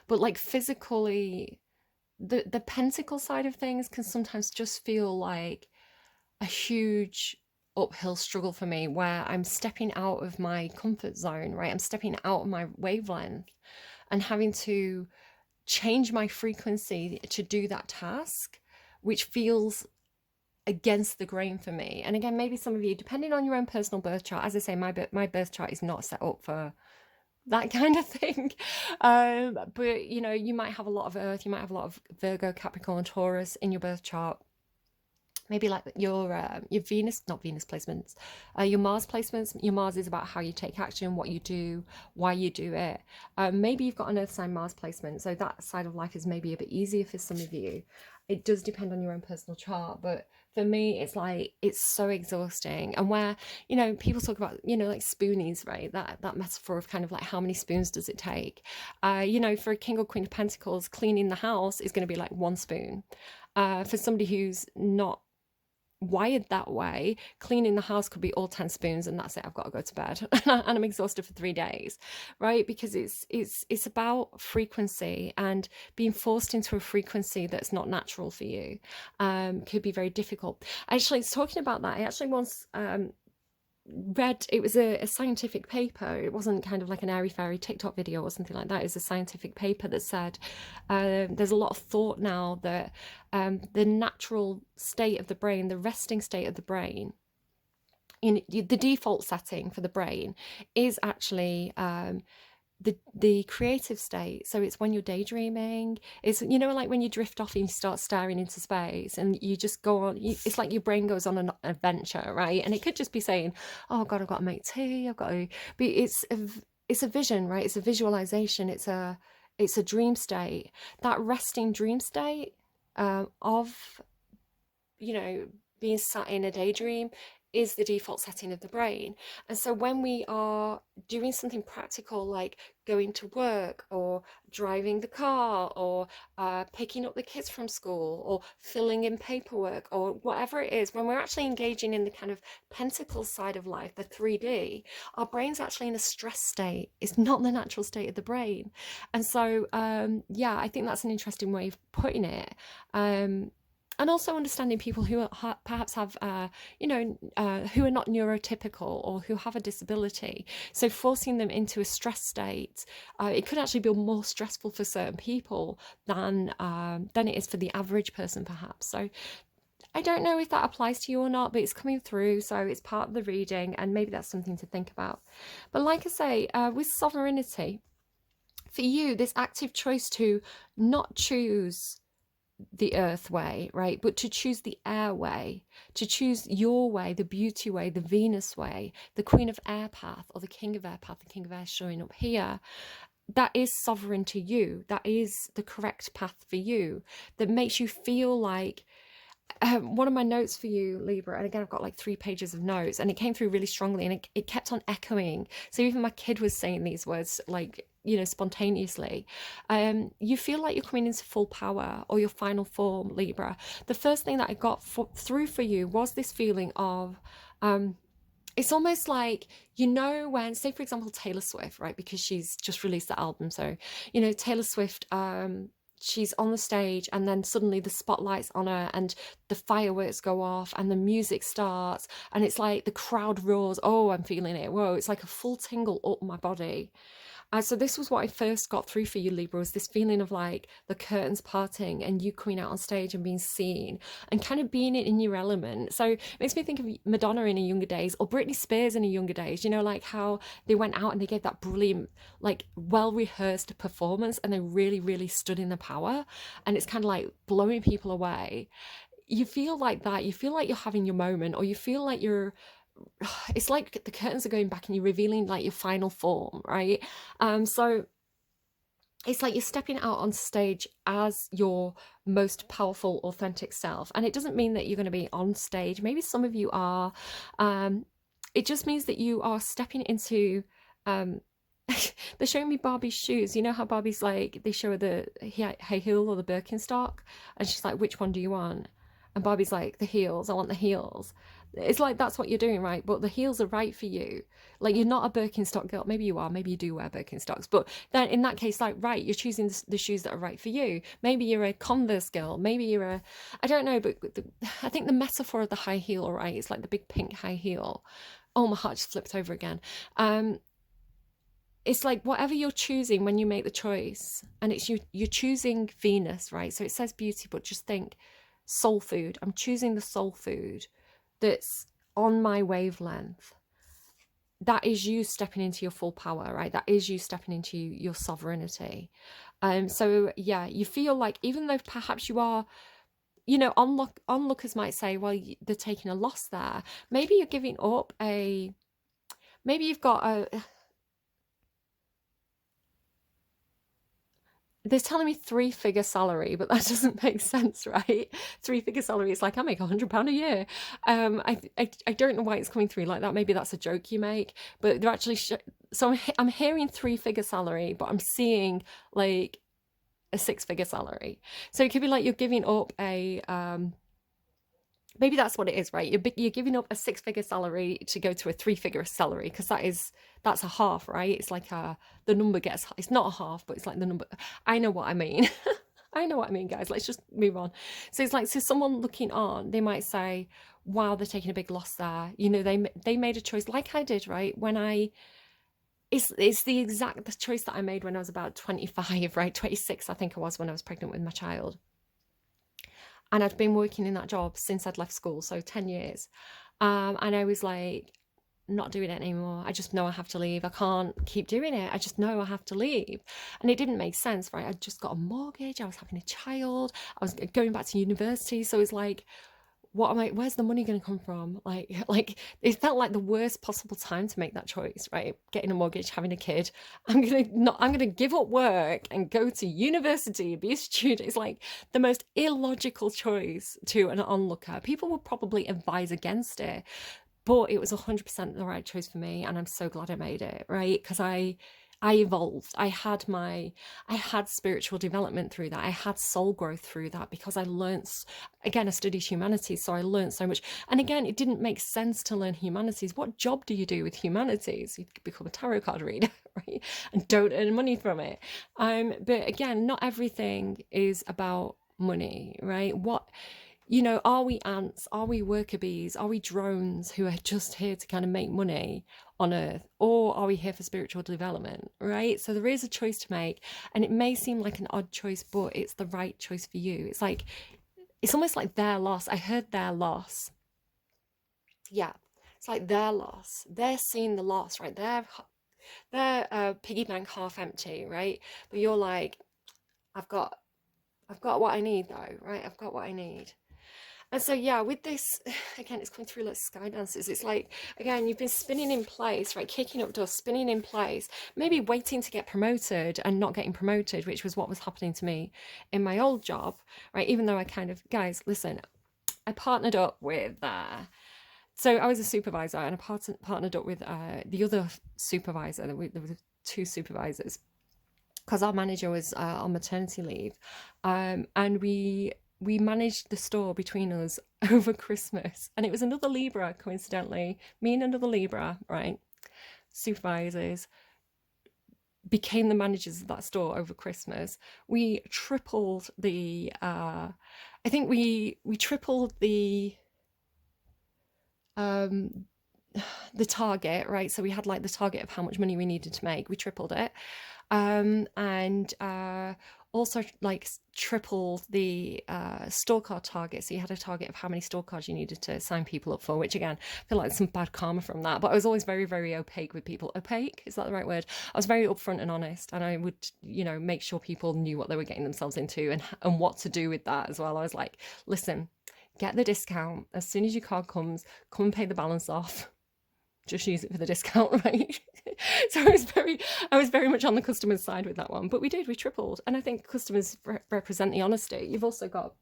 But like physically, the pentacle side of things can sometimes just feel like a huge uphill struggle for me, where I'm stepping out of my comfort zone, right? I'm stepping out of my wavelength and having to change my frequency to do that task, which feels against the grain for me. And again, maybe some of you, depending on your own personal birth chart, as I say, my birth chart is not set up for that kind of thing. But you might have a lot of Earth, you might have a lot of Virgo, Capricorn, Taurus in your birth chart. Maybe like your Venus, not Venus placements, your Mars placements. Your Mars is about how you take action, what you do, why you do it. Maybe you've got an Earth sign Mars placement, so that side of life is maybe a bit easier for some of you. It does depend on your own personal chart, but for me, it's like, it's so exhausting. And where, people talk about, like spoonies, right? That metaphor of kind of like, how many spoons does it take? For a King or Queen of Pentacles, cleaning the house is going to be like 1 spoon. For somebody who's not wired that way, cleaning the house could be all 10 spoons, and that's it, I've got to go to bed and I'm exhausted for 3 days, right? Because it's about frequency, and being forced into a frequency that's not natural for you could be very difficult. Actually, talking about that, I actually once read, it was a scientific paper. It wasn't kind of like an airy fairy TikTok video or something like that. It was a scientific paper that said there's a lot of thought now that the natural state of the brain, the resting state of the brain, the default setting for the brain is actually the creative state. So it's when you're daydreaming, it's like when you drift off and you start staring into space and you just go on, it's like your brain goes on an adventure, right? And it could just be saying, oh god, I've got to make tea, I've got to, but it's a vision, right? It's a visualization, it's a dream state. That resting dream state of being sat in a daydream is the default setting of the brain. And so when we are doing something practical, like going to work or driving the car or picking up the kids from school or filling in paperwork or whatever it is, when we're actually engaging in the kind of pentacle side of life, the 3D, our brain's actually in a stress state. It's not the natural state of the brain. And so I think that's an interesting way of putting it. And also understanding people who perhaps have, who are not neurotypical or who have a disability. So forcing them into a stress state, it could actually be more stressful for certain people than it is for the average person, perhaps. So I don't know if that applies to you or not, but it's coming through, so it's part of the reading, and maybe that's something to think about. But like I say, with sovereignty, for you, this active choice to not choose the earth way, right, but to choose the air way, to choose your way, the beauty way, the Venus way, the Queen of Air path, or the King of Air path, the King of Air showing up here, that is sovereign to you. That is the correct path for you, that makes you feel like one of my notes for you, Libra, and again, I've got like 3 pages of notes, and it came through really strongly, and it kept on echoing. So even my kid was saying these words, like, spontaneously. You feel like you're coming into full power or your final form, Libra. The first thing that I got through for you was this feeling of, it's almost like, when, say for example, Taylor Swift, right, because she's just released the album. So, Taylor Swift, she's on the stage, and then suddenly the spotlight's on her and the fireworks go off and the music starts, and it's like the crowd roars. Oh, I'm feeling it. Whoa, it's like a full tingle up my body. So this was what I first got through for you, Libra, was this feeling of like the curtains parting and you coming out on stage and being seen and kind of being in your element. So it makes me think of Madonna in her younger days, or Britney Spears in her younger days, like how they went out and they gave that brilliant, like well-rehearsed performance, and they really, really stood in the power, and it's kind of like blowing people away. you feel like that, you feel like you're having your moment, or you feel like you're, it's like the curtains are going back and you're revealing like your final form, right? So it's like you're stepping out on stage as your most powerful, authentic self. And it doesn't mean that you're going to be on stage. Maybe some of you are. It just means that you are stepping into. They're showing me Barbie's shoes. You know how Barbie's like, they show her the high heel or the Birkenstock, and she's like, which one do you want? And Barbie's like, the heels. I want the heels. It's like that's what you're doing, right? But the heels are right for you. Like, you're not a Birkenstock girl. Maybe you are. Maybe you do wear Birkenstocks. But then in that case, like, right, you're choosing the shoes that are right for you. Maybe you're a Converse girl. Maybe you're a, I don't know, but I think the metaphor of the high heel, right? It's like the big pink high heel. Oh, my heart just flipped over again. It's like whatever you're choosing when you make the choice, and it's you're choosing Venus, right? So it says beauty, but just think soul food. I'm choosing the soul food that's on my wavelength. That is you stepping into your full power, right? That is you stepping into your sovereignty. So yeah, you feel like, even though perhaps you are, you know, onlookers might say, well, they're taking a loss there. Maybe you're giving up maybe you've got they're telling me 3-figure salary, but that doesn't make sense, right? 3-figure salary, it's like, I make £100 a year. I don't know why it's coming through like that. Maybe that's a joke you make, but they're actually so I'm hearing 3-figure salary, but I'm seeing like a 6-figure salary. So it could be like you're giving up a maybe that's what it is, right? You're giving up a 6-figure salary to go to a 3-figure salary, because that's a half, right? It's like the number gets, it's not a half, but it's like the number. I know what I mean. I know what I mean, guys. Let's just move on. So it's like, so someone looking on, they might say, wow, they're taking a big loss there. You know, they made a choice like I did, right? It's the choice that I made when I was about 25, right? 26, I think I was, when I was pregnant with my child. And I'd been working in that job since I'd left school, so 10 years. And I was like, not doing it anymore. I just know I have to leave. I can't keep doing it. I just know I have to leave. And it didn't make sense, right? I'd just got a mortgage. I was having a child. I was going back to university. So it's like, where's the money going to come from? Like it felt like the worst possible time to make that choice, right? Getting a mortgage, having a kid. I'm going to give up work and go to university, be a student. It's like the most illogical choice to an onlooker. People would probably advise against it, but it was 100% the right choice for me. And I'm so glad I made it, right? Because I evolved. I had spiritual development through that. I had soul growth through that, because I learned, again, I studied humanities, so I learned so much. And again, it didn't make sense to learn humanities. What job do you do with humanities? You become a tarot card reader, right? And don't earn money from it. But again, not everything is about money, right? You know, are we ants? Are we worker bees? Are we drones who are just here to kind of make money on Earth? Or are we here for spiritual development, right? So there is a choice to make, and it may seem like an odd choice, but it's the right choice for you. It's like, it's almost like their loss. I heard their loss. Yeah, it's like their loss. They're seeing the loss, right? Their piggy bank half empty, right? But you're like, I've got what I need though, right? I've got what I need. And so, yeah, with this, again, it's coming through like sky dances. It's like, again, you've been spinning in place, right? Kicking up dust, spinning in place, maybe waiting to get promoted and not getting promoted, which was what was happening to me in my old job, right? Even though I kind of, guys, listen, I partnered up with, so I was a supervisor, and I partnered up with the other supervisor. There were 2 supervisors, because our manager was on maternity leave, and we managed the store between us over Christmas. And it was another Libra, coincidentally, me and another Libra, right? Supervisors became the managers of that store over Christmas. We tripled the, I think we tripled the target, right? So we had like the target of how much money we needed to make. We tripled it. And also like tripled the store card target. So you had a target of how many store cards you needed to sign people up for, which again, I feel like some bad karma from that. But I was always very, very opaque with people. Opaque? Is that the right word? I was very upfront and honest, and I would, you know, make sure people knew what they were getting themselves into, and what to do with that as well. I was like, listen, get the discount. As soon as your card comes, come and pay the balance off. Just use it for the discount, right? So I was very much on the customer's side with that one. But we tripled. And I think customers represent the honesty. You've also got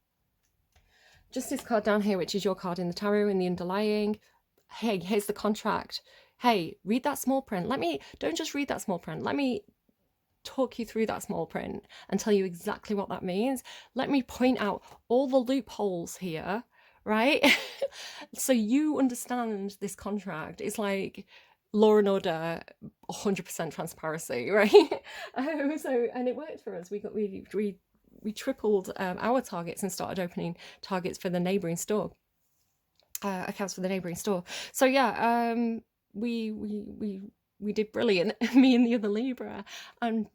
just this card down here, which is your card in the tarot in the underlying. Hey, here's the contract. Hey, read that small print. Don't just read that small print. Let me talk you through that small print and tell you exactly what that means. Let me point out all the loopholes here, right? So you understand this contract. It's like Law and Order, 100% transparency, right? And it worked for us. We tripled our targets and started opening targets for the neighboring store, accounts for the neighboring store. So yeah, we did brilliant, me and the other Libra, and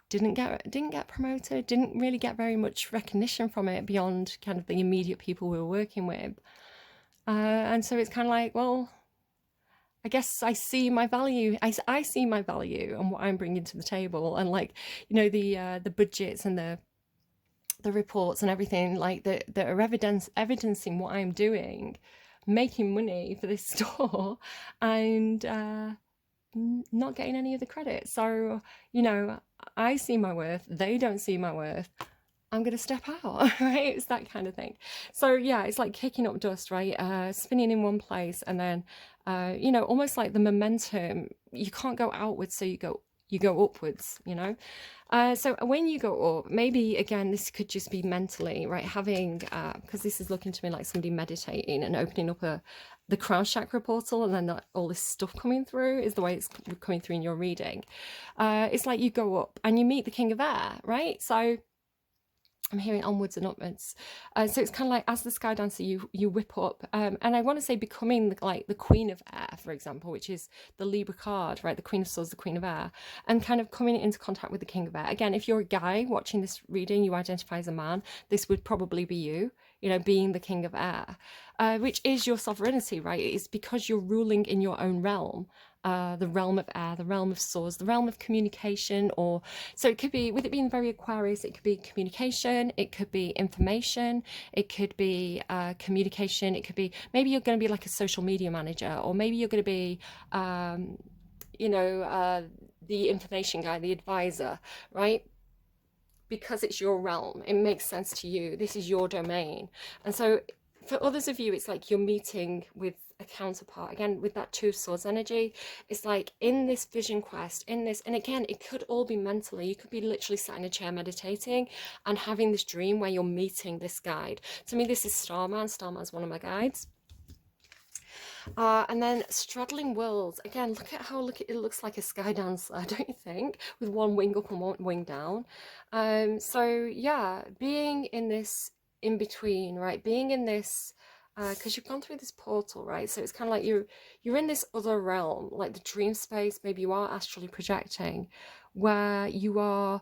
didn't get promoted, didn't really get very much recognition from it beyond kind of the immediate people we were working with. And so it's kind of like, well, I guess I see my value. I see my value and what I'm bringing to the table, and like, you know, the budgets and the reports and everything like that are evidencing what I'm doing, making money for this store, and not getting any of the credit. So, you know, I see my worth, they don't see my worth, I'm gonna step out, right? It's that kind of thing. So yeah, it's like kicking up dust, right? Spinning in one place, and then you know, almost like the momentum, you can't go outwards, so you go upwards, you know. So when you go up, maybe again, this could just be mentally, right? Having because this is looking to me like somebody meditating and opening up the crown chakra portal, and then all this stuff coming through is the way it's coming through in your reading. It's like you go up and you meet the king of air, right? So I'm hearing onwards and upwards. So it's kind of like, as the sky dancer, you whip up. And I want to say becoming like the queen of air, for example, which is the Libra card, right? The queen of swords, the queen of air, and kind of coming into contact with the king of air. Again, if you're a guy watching this reading, you identify as a man, this would probably be you know, being the king of air, which is your sovereignty, right? It's because you're ruling in your own realm. The realm of air, the realm of swords, the realm of communication, or so it could be, with it being very Aquarius, it could be communication, it could be information, it could be communication, it could be, maybe you're going to be like a social media manager, or maybe you're going to be you know, the information guy, the advisor, right? Because it's your realm, it makes sense to you, this is your domain. And so for others of you, it's like you're meeting with a counterpart, again with that Two of Swords energy. It's like in this vision quest, in this, and again, it could all be mentally. You could be literally sat in a chair meditating and having this dream where you're meeting this guide. To me, this is Starman. Starman's one of my guides. And then straddling worlds, again, look at how it looks like a sky dancer, don't you think, with one wing up and one wing down. So yeah, being in this in between, right, being in this because you've gone through this portal, right? So it's kind of like you're in this other realm, like the dream space. Maybe you are astrally projecting, where you are,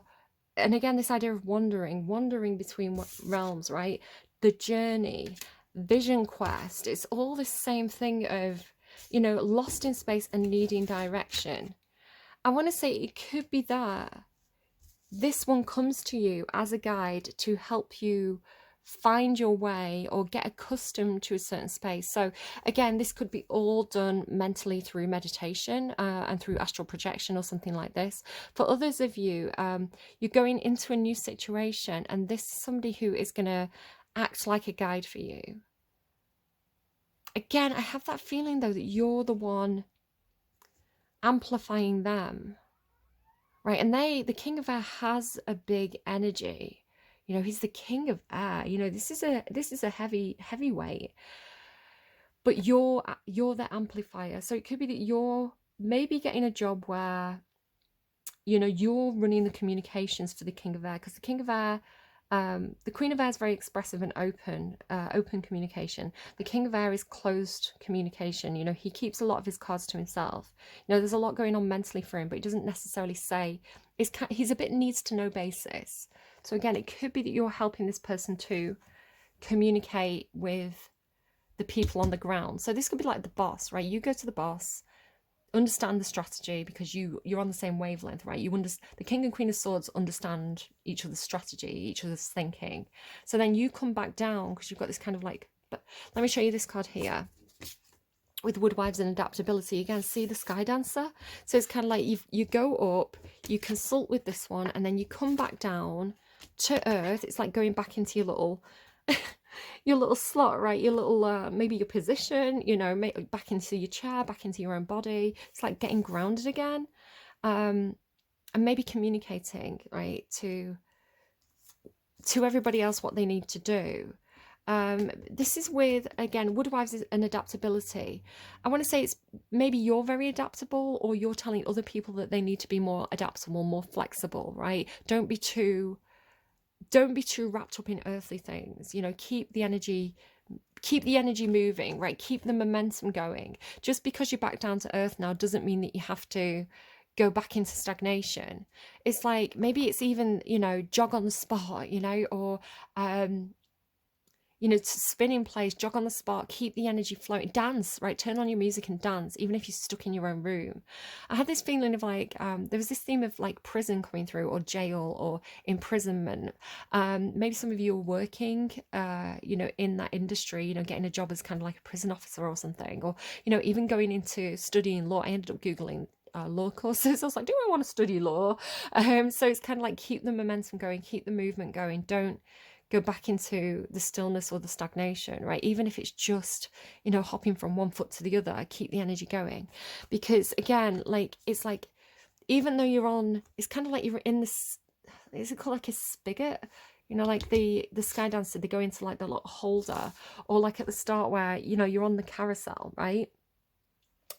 and again, this idea of wandering between realms, right? The journey, vision quest, it's all the same thing of, you know, lost in space and needing direction. I want to say it could be that this one comes to you as a guide to help you find your way or get accustomed to a certain space. So again, this could be all done mentally through meditation and through astral projection or something like this. For others of you, you're going into a new situation, and this is somebody who is going to act like a guide for you. Again, I have that feeling though that you're the one amplifying them, right? And the king of air has a big energy. You know, he's the king of air. You know, this is a heavyweight, but you're the amplifier. So it could be that you're maybe getting a job where, you know, you're running the communications for the king of air, because the king of air, the queen of air is very expressive and open communication. The king of air is closed communication. You know, he keeps a lot of his cards to himself. You know, there's a lot going on mentally for him, but he doesn't necessarily say. He's a bit needs to know basis. So again, it could be that you're helping this person to communicate with the people on the ground. So this could be like the boss, right? You go to the boss understand the strategy because you're on the same wavelength, right? You understand, the King and Queen of Swords understand each other's strategy, each other's thinking. So then you come back down because you've got this kind of like, but let me show you this card here with Woodwives and adaptability. Again, see the Sky Dancer. So it's kind of like you go up, you consult with this one, and then you come back down to earth. It's like going back into your little your little slot, right? Your little maybe your position, you know, back into your chair, back into your own body. It's like getting grounded again, and maybe communicating, right, to everybody else what they need to do. This is with, again, Woodwives is an adaptability. I want to say it's maybe you're very adaptable, or you're telling other people that they need to be more adaptable, more flexible, right? Don't be too wrapped up in earthly things, you know. Keep the energy moving, right? Keep the momentum going. Just because you're back down to earth now doesn't mean that you have to go back into stagnation. It's like, maybe it's even, you know, jog on the spot, you know, or you know, to spin in place, jog on the spot, keep the energy flowing, dance, right? Turn on your music and dance, even if you're stuck in your own room. I had this feeling of like, there was this theme of like prison coming through, or jail, or imprisonment. Maybe some of you are working, you know, in that industry, you know, getting a job as kind of like a prison officer or something, or, you know, even going into studying law. I ended up Googling law courses. I was like, do I want to study law? So it's kind of like, keep the momentum going, keep the movement going. Don't go back into the stillness or the stagnation, right? Even if it's just, you know, hopping from one foot to the other, keep the energy going. Because again, like, it's like, even though you're on, it's kind of like you're in this, is it called like a spigot? You know, like the Sky Dancer, they go into like the little holder, or like at the start where, you know, you're on the carousel, right?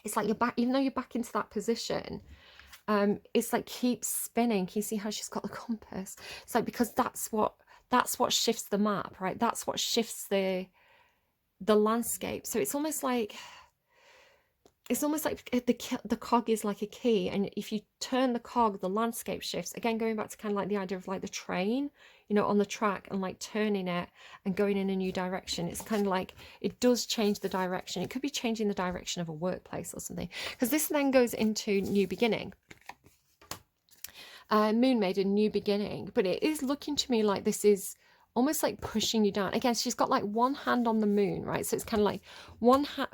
It's like you're back, even though you're back into that position, it's like, keep spinning. Can you see how she's got the compass? It's like, because that's what shifts the map, right? That's what shifts the landscape. So it's almost like the cog is like a key, and if you turn the cog, the landscape shifts. Again, going back to kind of like the idea of like the train, you know, on the track, and like turning it and going in a new direction. It's kind of like, it does change the direction. It could be changing the direction of a workplace or something, because this then goes into new beginning. Moon made a new beginning, but it is looking to me like this is almost like pushing you down. Again, she's got like one hand on the moon, right? So it's kind of like one hand.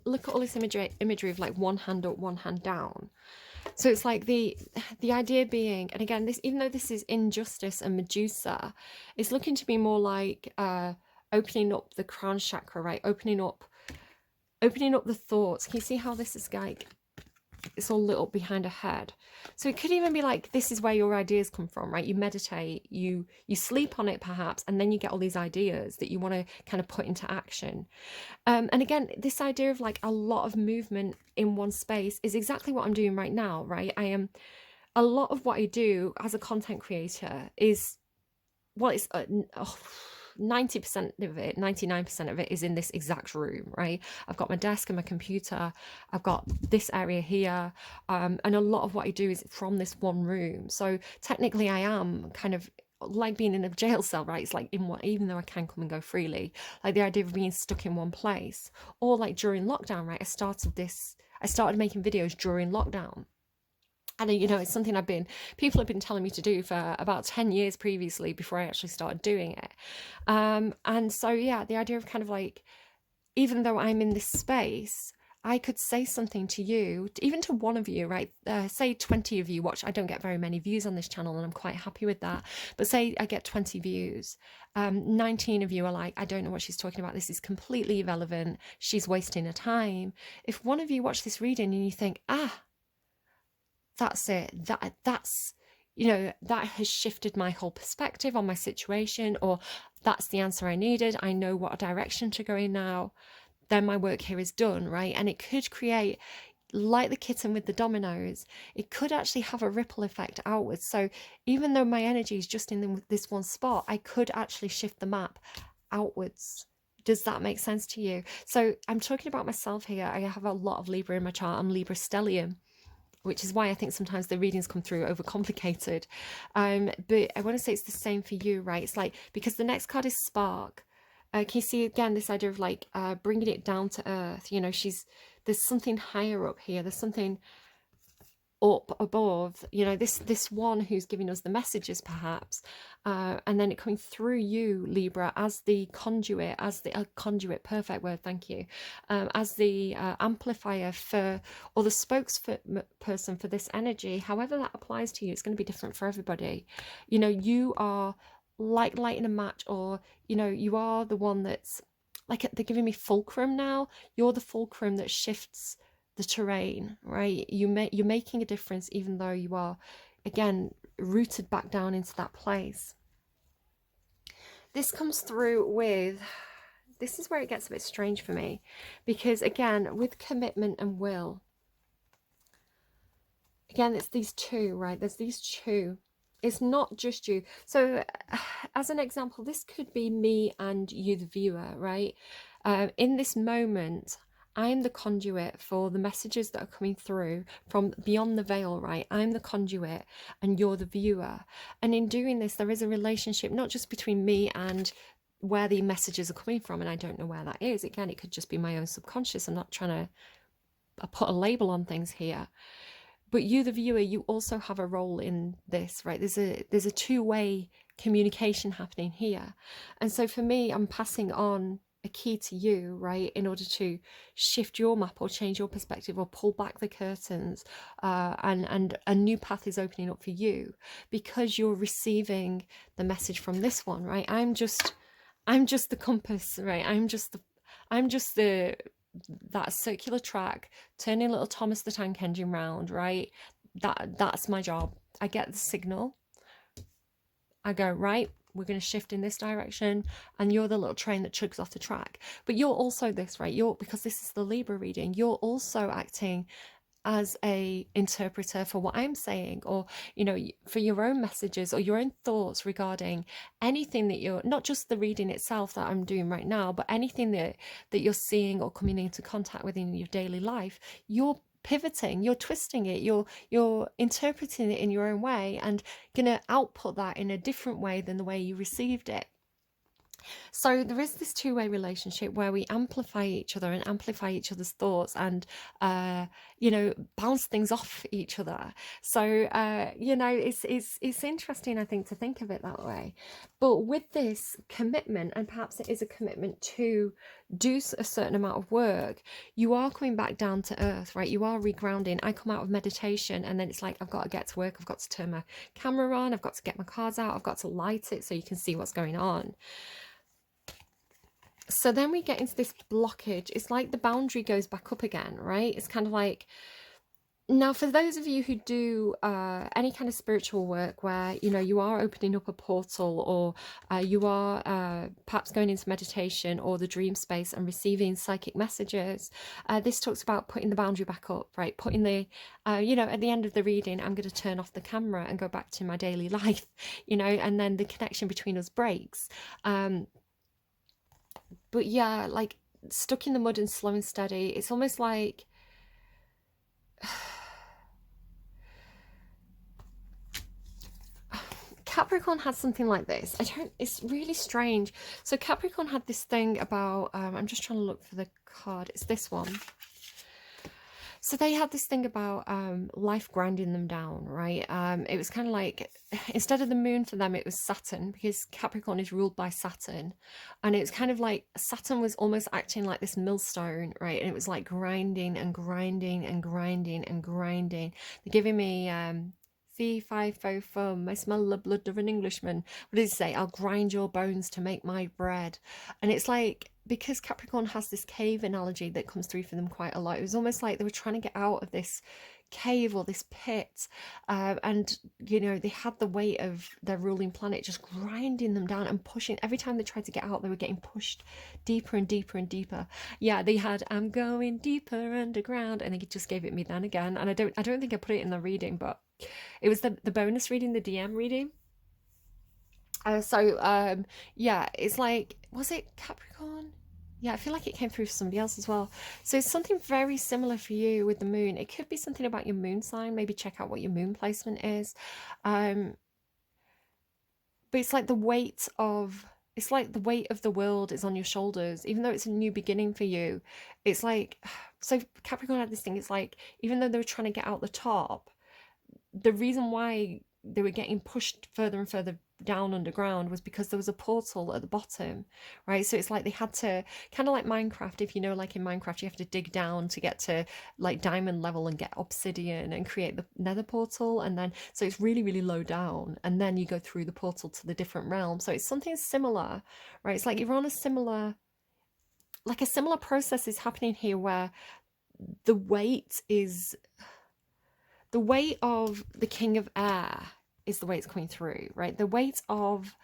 Look at all this imagery of like one hand up, one hand down. So it's like the idea being, and again, this, even though this is injustice and Medusa, it's looking to be more like opening up the crown chakra, right? Opening up the thoughts. Can you see how this is like, it's all lit up behind her head? So it could even be like, this is where your ideas come from, right? You meditate, you sleep on it perhaps, and then you get all these ideas that you want to kind of put into action. And again, this idea of like a lot of movement in one space is exactly what I'm doing right now, right? A lot of what I do as a content creator is, well, it's 90% of it, 99% of it is in this exact room, right? I've got my desk and my computer, I've got this area here, and a lot of what I do is from this one room. So technically I am kind of like being in a jail cell, right? It's like, in what, even though I can come and go freely, like the idea of being stuck in one place. Or like during lockdown, right? I started making videos during lockdown. And, you know, it's something people have been telling me to do for about 10 years previously, before I actually started doing it. And so, yeah, the idea of kind of like, even though I'm in this space, I could say something to you, even to one of you, right? Say 20 of you watch. I don't get very many views on this channel, and I'm quite happy with that. But say I get 20 views. 19 of you are like, I don't know what she's talking about. This is completely irrelevant. She's wasting her time. If one of you watch this reading and you think, that's it, that's, you know, that has shifted my whole perspective on my situation, or that's the answer I needed, I know what direction to go in now, then my work here is done, right? And it could create, like the kitten with the dominoes, it could actually have a ripple effect outwards. So even though my energy is just in this one spot, I could actually shift the map outwards. Does that make sense to you? So I'm talking about myself here. I have a lot of Libra in my chart. I'm Libra stellium, which is why I think sometimes the readings come through overcomplicated. But I want to say it's the same for you, right? It's like, because the next card is Spark. Can you see again this idea of like bringing it down to earth? You know, she's there's something higher up here. There's something up above, you know, this one who's giving us the messages perhaps, and then it coming through you, Libra, as the conduit, as the conduit, perfect word, thank you, as the amplifier for, or the spokesperson for this energy. However that applies to you, it's going to be different for everybody. You know, you are like lighting a match, or you know, you are the one that's like, they're giving me fulcrum now. You're the fulcrum that shifts the terrain, right? You're making a difference, even though you are, again, rooted back down into that place. This comes through with, this is where it gets a bit strange for me, because again, with commitment and will, again, it's these two, right? There's these two. It's not just you. So as an example, this could be me and you, the viewer, right? In this moment, I'm the conduit for the messages that are coming through from beyond the veil, right? I'm the conduit and you're the viewer. And in doing this, there is a relationship, not just between me and where the messages are coming from, and I don't know where that is. Again, it could just be my own subconscious. I'm not trying to put a label on things here. But you, the viewer, you also have a role in this, right? There's a two-way communication happening here. And so for me, I'm passing on a key to you, right, in order to shift your map or change your perspective or pull back the curtains, and a new path is opening up for you because you're receiving the message from this one, right? I'm just the compass, right? I'm just that circular track turning little Thomas the Tank Engine round, right? That's my job. I get the signal, I go, right, we're going to shift in this direction, and you're the little train that chugs off the track. But you're also this, right? Because this is the Libra reading, you're also acting as a interpreter for what I'm saying, or you know, for your own messages or your own thoughts regarding anything that you're, not just the reading itself that I'm doing right now, but anything that you're seeing or coming into contact with in your daily life. You're pivoting, you're twisting it, you're interpreting it in your own way, and gonna output that in a different way than the way you received it. So there is this two-way relationship where we amplify each other and amplify each other's thoughts, and you know, bounce things off each other. So you know, it's interesting, I think, to think of it that way. But with this commitment, and perhaps it is a commitment to do a certain amount of work, you are coming back down to earth, right? You are regrounding. I come out of meditation and then it's like, I've got to get to work, I've got to turn my camera on, I've got to get my cards out, I've got to light it so you can see what's going on. So then we get into this blockage. It's like the boundary goes back up again, right? It's kind of like, now for those of you who do any kind of spiritual work where, you know, you are opening up a portal, or you are perhaps going into meditation or the dream space and receiving psychic messages, this talks about putting the boundary back up, right? Putting the, you know, at the end of the reading, I'm going to turn off the camera and go back to my daily life, you know, and then the connection between us breaks. But yeah, like stuck in the mud and slow and steady. It's almost like Capricorn had something like this. It's really strange. So Capricorn had this thing about, I'm just trying to look for the card. It's this one. So they had this thing about life grinding them down, right? It was kind of like, instead of the moon for them, it was Saturn, because Capricorn is ruled by Saturn. And it's kind of like Saturn was almost acting like this millstone, right? And it was like grinding and grinding and grinding and grinding. They're giving me fee, fi, fo, fum, I smell the blood of an Englishman. What did he say? I'll grind your bones to make my bread. And it's like, because Capricorn has this cave analogy that comes through for them quite a lot, it was almost like they were trying to get out of this cave or this pit, and you know, they had the weight of their ruling planet just grinding them down and pushing. Every time they tried to get out, they were getting pushed deeper and deeper and deeper. Yeah, they had I'm going deeper underground, and they just gave it me then again. And I don't think I put it in the reading, but it was the bonus reading, the DM reading. Yeah, it's like, was it Capricorn? Yeah, I feel like it came through for somebody else as well. So it's something very similar for you with the moon. It could be something about your moon sign. Maybe check out what your moon placement is. But it's like the weight of, it's like the weight of the world is on your shoulders, even though it's a new beginning for you. It's like, so Capricorn had this thing, it's like, even though they were trying to get out the top, the reason why they were getting pushed further and further down underground was because there was a portal at the bottom, right? So it's like they had to, kind of like Minecraft, if you know, like in Minecraft you have to dig down to get to like diamond level and get obsidian and create the nether portal, and then so it's really really low down, and then you go through the portal to the different realm. So it's something similar, right? It's like you're on a similar, like a similar process is happening here, where the weight is, the weight of the King of Air is the way it's coming through, right? The weight of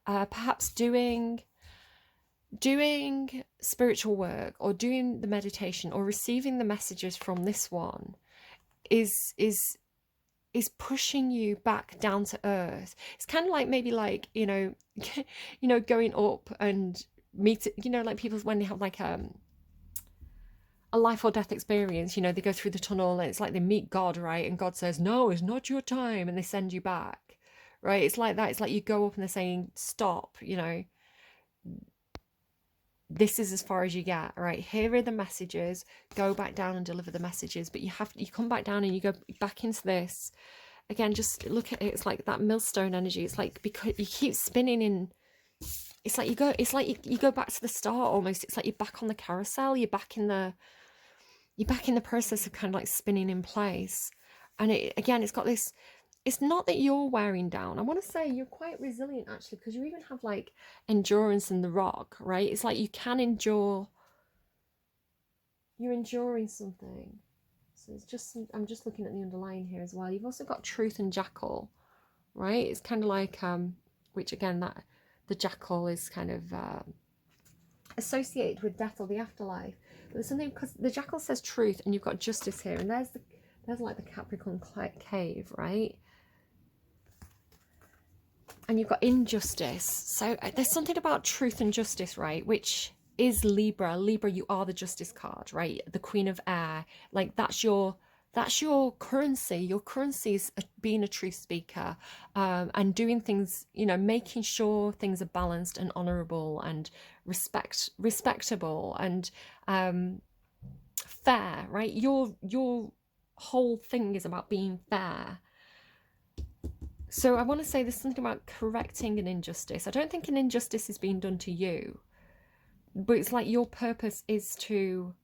perhaps doing spiritual work, or doing the meditation, or receiving the messages from this one is pushing you back down to earth. It's kind of like, maybe like, you know, going up and meet, you know, like people when they have like a life or death experience, you know, they go through the tunnel and it's like they meet God, right? And God says, no, it's not your time. And they send you back, right? It's like that. It's like you go up and they're saying, stop, you know, this is as far as you get, right? Here are the messages, go back down and deliver the messages. But you come back down and you go back into this. Again, just look at it. It's like that millstone energy. It's like, because you keep spinning in, it's like you go back to the start almost. It's like you're back on the carousel. You're back in the process of kind of like spinning in place. And it's got this, it's not that you're wearing down. I want to say you're quite resilient actually, because you even have like endurance in the rock, right? It's like you can endure, you're enduring something. So it's just, I'm just looking at the underlying here as well. You've also got truth and jackal, right? It's kind of like, which again, that the jackal is kind of associated with death or the afterlife. But there's something, because the jackal says truth, and you've got justice here, and there's like the Capricorn cave, right? And you've got injustice. So there's something about truth and justice, right? Which is Libra. Libra, you are the justice card, right? The Queen of Air. Like that's your currency. Your currency is being a truth speaker, and doing things, you know, making sure things are balanced and honorable and respectable and fair, right? Your whole thing is about being fair. So I want to say there's something about correcting an injustice. I don't think an injustice is being done to you, but it's like your purpose is to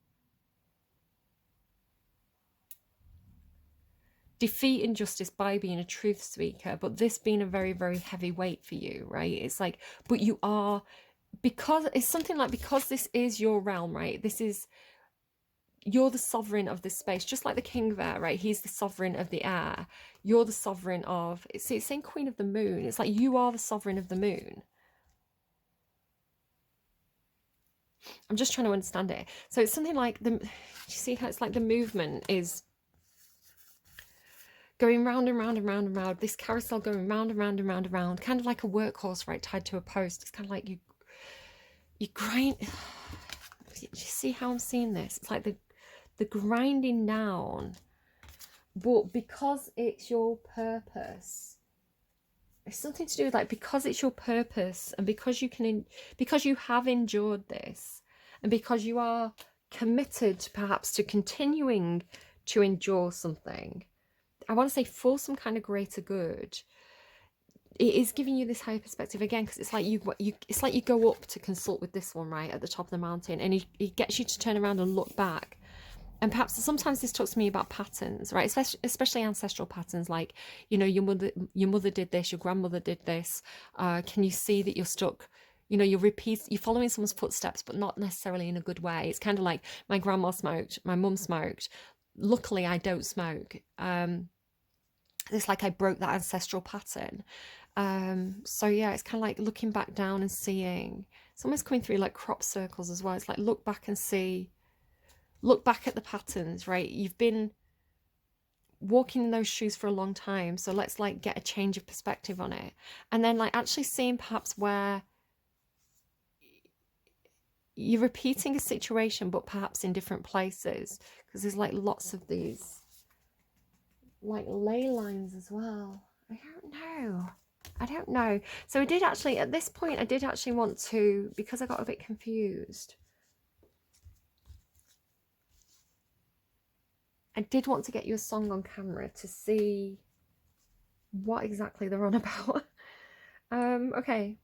defeat injustice by being a truth speaker, but this being a very, very heavy weight for you, right? It's like, but you are, because it's something like, because this is your realm, right? This is, you're the sovereign of this space, just like the king there, right? He's the sovereign of the air. You're the sovereign of, it's saying queen of the moon. It's like you are the sovereign of the moon. I'm just trying to understand it. So it's something like the, you see how it's like the movement is going round and round and round and round. This carousel going round and round and round and round, kind of like a workhorse, right? Tied to a post. It's kind of like you grind. You see how I'm seeing this? It's like the grinding down, but because it's your purpose, it's something to do with like, because it's your purpose, and because you can, because you have endured this, and because you are committed perhaps to continuing to endure something, I want to say for some kind of greater good, it is giving you this higher perspective again, because it's like it's like you go up to consult with this one, right, at the top of the mountain, and he gets you to turn around and look back. And perhaps sometimes this talks to me about patterns, right? Especially ancestral patterns, like, you know, your mother did this, your grandmother did this. Can you see that you're stuck? You know, you're following someone's footsteps, but not necessarily in a good way. It's kind of like my grandma smoked, my mum smoked. Luckily, I don't smoke. It's like I broke that ancestral pattern. So yeah, it's kind of like looking back down and seeing. It's almost coming through like crop circles as well. It's like look back and see. Look back at the patterns, right? You've been walking in those shoes for a long time, so let's like get a change of perspective on it. And then like actually seeing perhaps where you're repeating a situation, but perhaps in different places, because there's like lots of these like ley lines as well. I don't know. I don't know. So I did actually, at this point, I did actually want to, because I got a bit confused, I did want to get you a song on camera to see what exactly they're on about. Okay.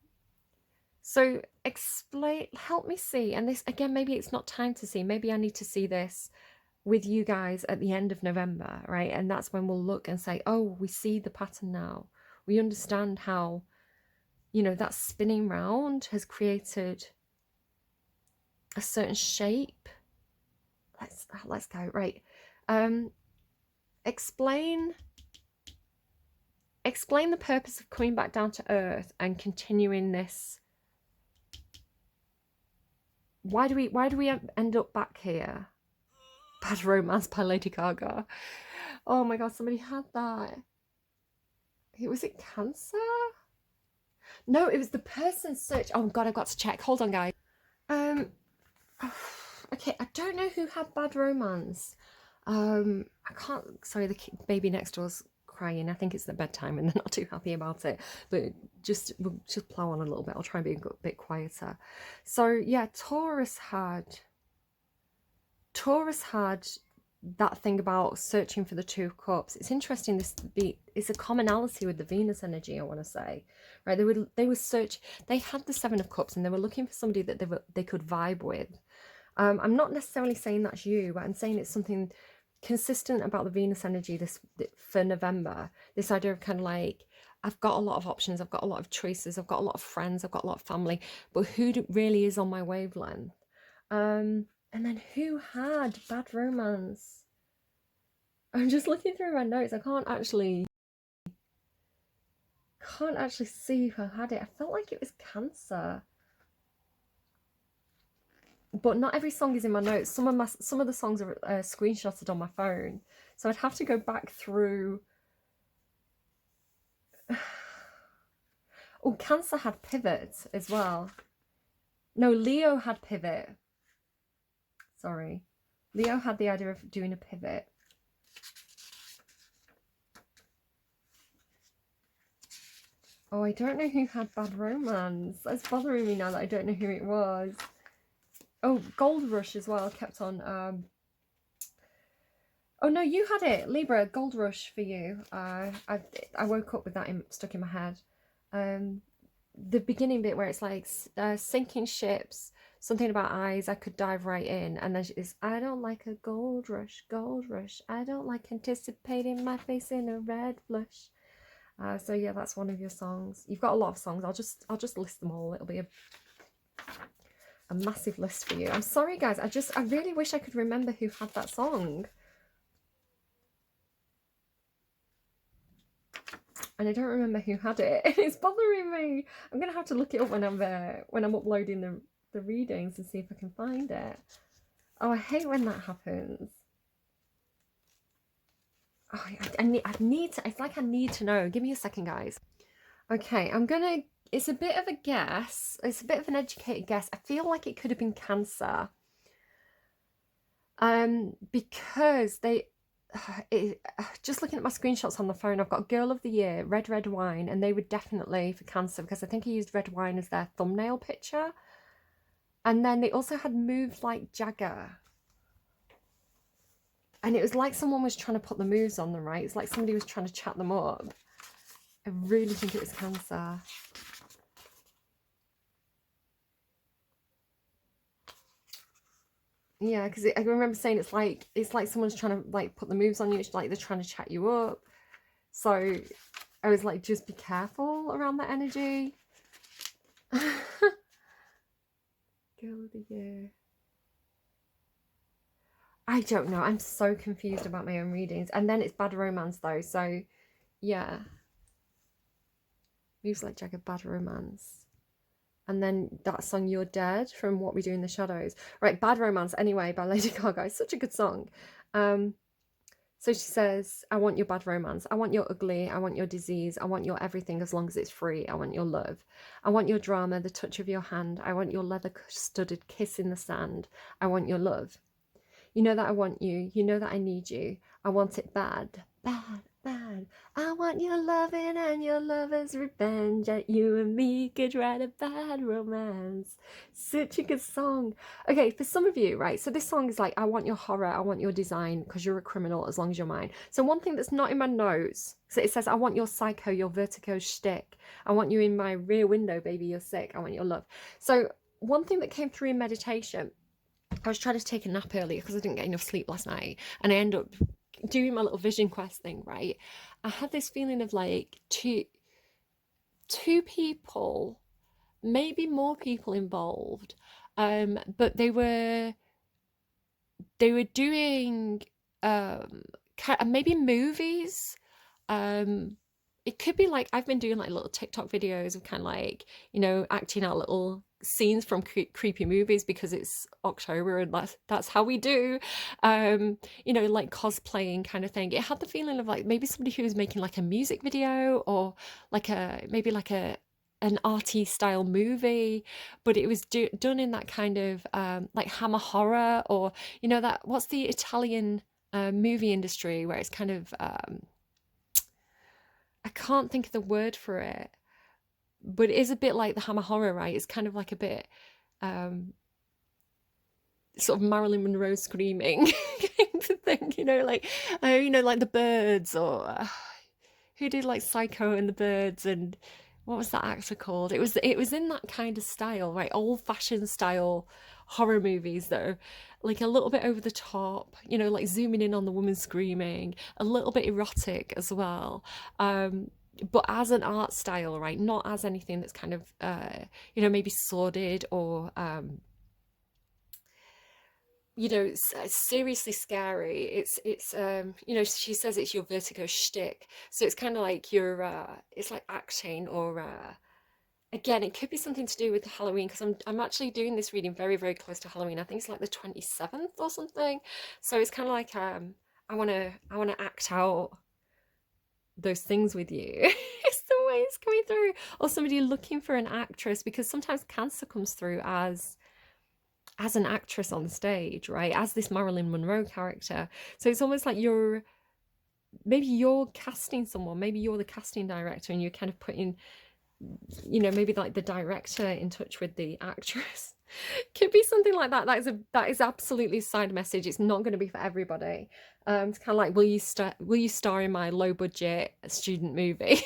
So explain, help me see, and this, again, maybe it's not time to see, maybe I need to see this with you guys at the end of November, right? And that's when we'll look and say, oh, we see the pattern now. We understand how, you know, that spinning round has created a certain shape. Let's go. Right. Explain the purpose of coming back down to earth and continuing this. Why do we end up back here? Bad Romance by Lady Gaga. Oh my god, somebody had that. Was it Cancer? No, it was the person search. Oh god, I've got to check. Hold on, guys. Okay, I don't know who had Bad Romance. I can't. Sorry, the baby next door's crying. I think it's their bedtime and they're not too happy about it. But we'll just plow on a little bit. I'll try and be a bit quieter. So yeah, Taurus had that thing about searching for the Two of Cups. It's interesting. It's a commonality with the Venus energy, I want to say, right? They had the Seven of Cups and they were looking for somebody that they could vibe with. I'm not necessarily saying that's you, but I'm saying it's something consistent about the Venus energy for November. This idea of kind of like, I've got a lot of options, I've got a lot of choices, I've got a lot of friends, I've got a lot of family, but who really is on my wavelength? And then who had Bad Romance? I'm just looking through my notes. I can't actually see who had it. I felt like it was Cancer. But not every song is in my notes. Some of the songs are screenshotted on my phone. So I'd have to go back through. Oh, Cancer had Pivot as well. No, Leo had Pivot. Sorry. Leo had the idea of doing a pivot. Oh, I don't know who had Bad Romance. That's bothering me now that I don't know who it was. Oh, Gold Rush as well kept on. Oh no, you had it, Libra. Gold Rush for you. I woke up with that stuck in my head. The beginning bit where it's like sinking ships, something about eyes, I could dive right in, and then it's, I don't like a gold rush, gold rush. I don't like anticipating my face in a red flush. So yeah, that's one of your songs. You've got a lot of songs. I'll just list them all. It'll be a massive list for you. I'm sorry, guys. I really wish I could remember who had that song. And I don't remember who had it. It's bothering me. I'm gonna have to look it up when I'm uploading the readings and see if I can find it. Oh, I hate when that happens. Oh, I need to. It's like I need to know. Give me a second, guys. Okay, it's a bit of a guess. It's a bit of an educated guess. I feel like it could have been Cancer. Because just looking at my screenshots on the phone, I've got Girl of the Year, Red Wine, and they were definitely for Cancer because I think I used red wine as their thumbnail picture. And then they also had Moves Like Jagger. And it was like someone was trying to put the moves on them, right? It's like somebody was trying to chat them up. I really think it was Cancer. Yeah, because I remember saying it's like someone's trying to like put the moves on you. It's like they're trying to chat you up. So I was like, just be careful around that energy. Girl of the Year. I don't know. I'm so confused about my own readings. And then it's Bad Romance though. So yeah. Moves Like Jagger, Bad Romance. And then that song You're Dead from What We Do in the Shadows. Right, Bad Romance anyway by Lady Gaga. It's such a good song. So she says, I want your bad romance. I want your ugly. I want your disease. I want your everything as long as it's free. I want your love. I want your drama, the touch of your hand. I want your leather-studded kiss in the sand. I want your love. You know that I want you. You know that I need you. I want it bad, bad. bad. I want your loving and your lover's revenge. That you and me could write a bad romance. Such a good song. Okay, for some of you, right? So this song is like, I want your horror, I want your design, because you're a criminal as long as you're mine. So one thing that's not in my notes, so it says, I want your psycho, your vertigo shtick. I want you in my rear window, baby, you're sick. I want your love. So one thing that came through in meditation, I was trying to take a nap earlier because I didn't get enough sleep last night, and I end up doing my little vision quest thing, right? I had this feeling of like two people, maybe more people involved, but they were doing maybe movies. Um, it could be like I've been doing like little TikTok videos of kind of like, you know, acting out little scenes from creepy movies because it's October and that's how we do. You know, like cosplaying kind of thing. It had the feeling of like maybe somebody who was making like a music video or like a maybe like a an arty style movie, but it was done in that kind of like Hammer horror, or you know, that what's the Italian movie industry where it's kind of I can't think of the word for it, but it is a bit like the Hammer horror, right? It's kind of like a bit sort of Marilyn Monroe screaming kind of thing, you know, like the Birds, or who did like Psycho and the Birds, and what was that actor called? It was in that kind of style, right? Old fashioned style horror movies that are like a little bit over the top, you know, like zooming in on the woman screaming, a little bit erotic as well. But as an art style, right? Not as anything that's kind of you know, maybe sordid or you know, seriously scary. It's you know, she says it's your vertigo shtick, so it's kind of like you're it's like acting, or again, it could be something to do with Halloween, because I'm actually doing this reading very, very close to Halloween. I think it's like the 27th or something. So it's kind of like I want to act out those things with you. It's the way it's coming through, or somebody looking for an actress, because sometimes cancer comes through as an actress on stage, right? As this Marilyn Monroe character. So it's almost like maybe you're casting someone, maybe you're the casting director, and you're kind of putting, you know, maybe like the director in touch with the actress. Could be something like that. That is absolutely a side message. It's not going to be for everybody. It's kind of like, will you star in my low budget student movie?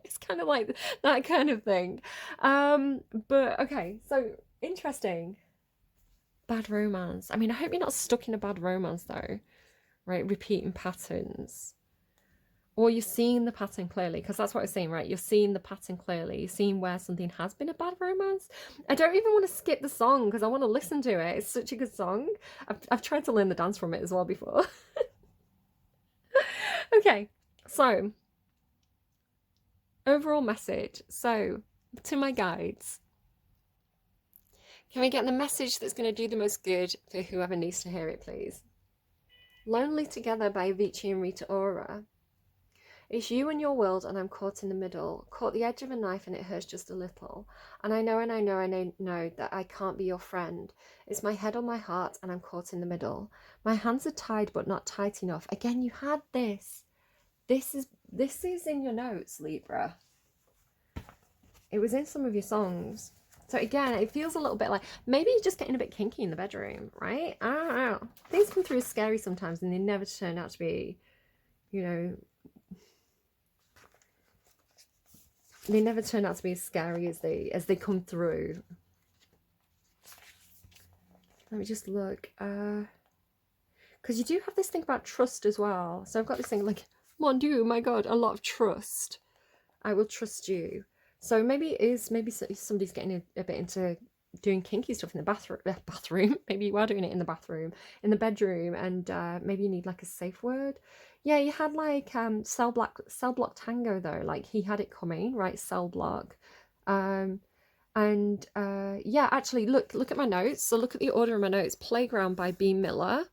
It's kind of like that kind of thing. But okay, so interesting. Bad romance. I mean, I hope you're not stuck in a bad romance though, right? Repeating patterns. Or you're seeing the pattern clearly, because that's what I was saying, right? You're seeing the pattern clearly. You're seeing where something has been a bad romance. I don't even want to skip the song because I want to listen to it. It's such a good song. I've tried to learn the dance from it as well before. Okay, so overall message. So to my guides, can we get the message that's going to do the most good for whoever needs to hear it, please? Lonely Together by Avicii and Rita Ora. It's you and your world, and I'm caught in the middle, caught the edge of a knife, and it hurts just a little. And I know that I can't be your friend. It's my head on my heart, and I'm caught in the middle. My hands are tied, but not tight enough. Again, you had this. This is in your notes, Libra. It was in some of your songs. So again, it feels a little bit like maybe you're just getting a bit kinky in the bedroom, right? I don't know. Things come through as scary sometimes, and they never turn out to be, you know, they never turn out to be as scary as they come through. Let me just look. Because you do have this thing about trust as well. So I've got this thing like, mon dieu, my god, a lot of trust. I will trust you. So maybe somebody's getting a bit into doing kinky stuff in the bathroom. Maybe you are doing it in the bathroom, in the bedroom, and maybe you need like a safe word. Yeah, you had like cell block tango though. Like he had it coming, right? Cell block. Yeah, actually look at my notes. So look at the order of my notes. Playground by B. Miller.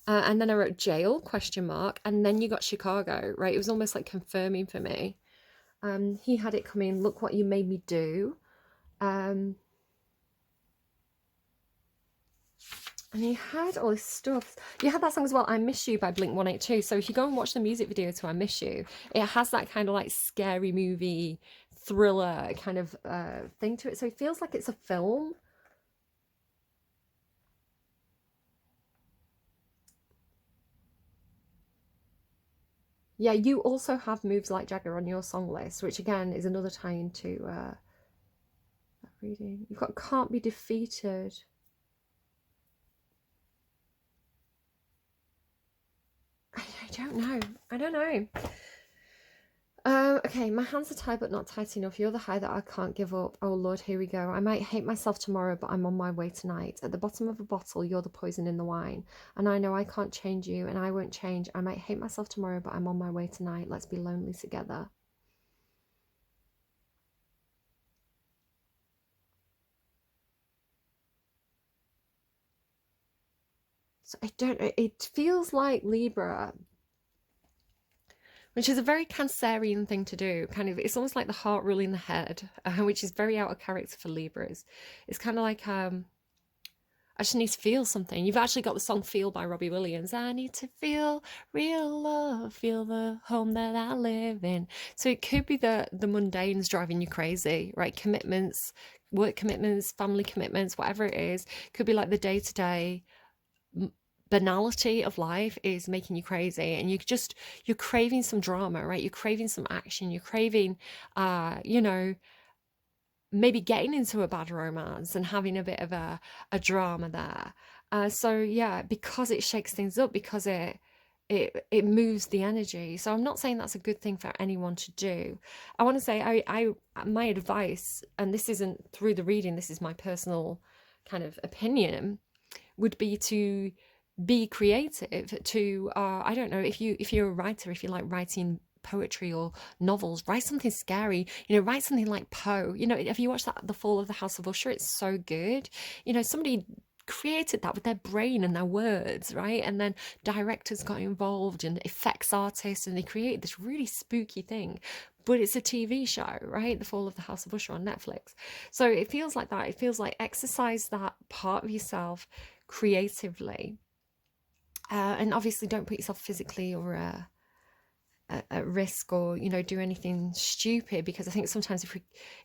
And then I wrote jail, ? And then you got Chicago, right? It was almost like confirming for me. He had it coming. Look what you made me do. And you had all this stuff. You had that song as well, I Miss You by Blink-182. So if you go and watch the music video to I Miss You, it has that kind of like scary movie thriller kind of thing to it. So it feels like it's a film. Yeah, you also have Moves Like Jagger on your song list, which again is another tie into that reading. You've got Can't Be Defeated. I don't know. I don't know. Okay, my hands are tied but not tight enough. You're the high that I can't give up. Oh Lord, here we go. I might hate myself tomorrow, but I'm on my way tonight. At the bottom of a bottle, you're the poison in the wine. And I know I can't change you, and I won't change. I might hate myself tomorrow, but I'm on my way tonight. Let's be lonely together. So I don't know. It feels like Libra, which is a very Cancerian thing to do. Kind of, it's almost like the heart ruling the head, which is very out of character for Libras. It's kind of like I just need to feel something. You've actually got the song "Feel" by Robbie Williams. I need to feel real love, feel the home that I live in. So it could be the mundane's driving you crazy, right? Commitments, work commitments, family commitments, whatever it is. Could be like the day to day banality of life is making you crazy, and you're craving some drama, right? You're craving some action, you're craving you know, maybe getting into a bad romance and having a bit of a drama there. So yeah, because it shakes things up, because it moves the energy. So I'm not saying that's a good thing for anyone to do. I want to say I my advice, and this isn't through the reading, this is my personal kind of opinion, would be to be creative, to I don't know, if you're a writer, if you like writing poetry or novels, write something scary, write something like Poe. Have you watched that The Fall of the House of Usher? It's so good. Somebody created that with their brain and their words, right? And then directors got involved and effects artists, and they created this really spooky thing, but it's a TV show, right? The Fall of the House of Usher on Netflix. So it feels like that. It feels like exercise that part of yourself creatively. And obviously don't put yourself physically or at risk, or do anything stupid, because I think sometimes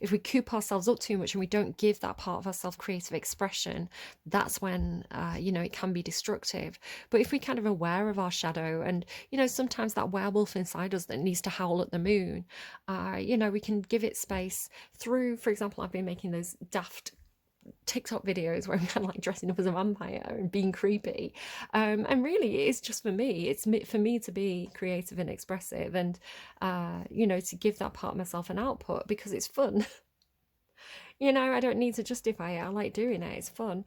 if we coop ourselves up too much and we don't give that part of ourself creative expression, that's when it can be destructive. But if we're kind of aware of our shadow, and sometimes that werewolf inside us that needs to howl at the moon, we can give it space through, for example, I've been making those daft TikTok videos where I'm kind of like dressing up as a vampire and being creepy. And really, it is just for me. It's for me to be creative and expressive, and, to give that part of myself an output, because it's fun. I don't need to justify it. I like doing it. It's fun.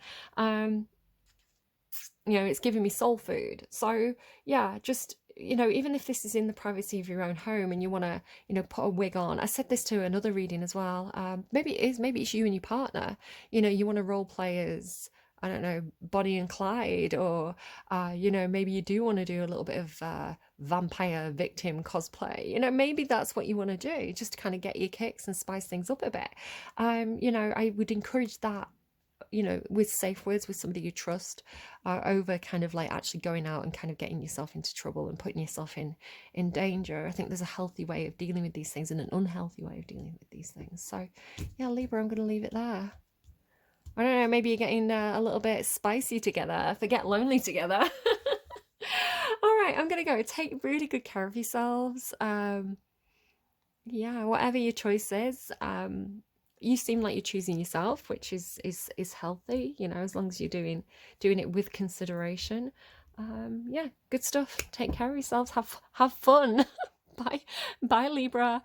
It's giving me soul food. So yeah, just, even if this is in the privacy of your own home and you want to, put a wig on. I said this to another reading as well. Maybe it's you and your partner. You want to role play as, I don't know, Bonnie and Clyde, or, maybe you do want to do a little bit of vampire victim cosplay. Maybe that's what you want to do, just to kind of get your kicks and spice things up a bit. I would encourage that, with safe words, with somebody you trust, over kind of like actually going out and kind of getting yourself into trouble and putting yourself in danger. I think there's a healthy way of dealing with these things and an unhealthy way of dealing with these things. So yeah, Libra, I'm going to leave it there. I don't know, maybe you're getting a little bit spicy together. Forget lonely together. All right, I'm going to go. Take really good care of yourselves. Yeah, whatever your choice is. You seem like you're choosing yourself, which is healthy, as long as you're doing it with consideration. Yeah, good stuff. Take care of yourselves. Have fun. Bye, Libra.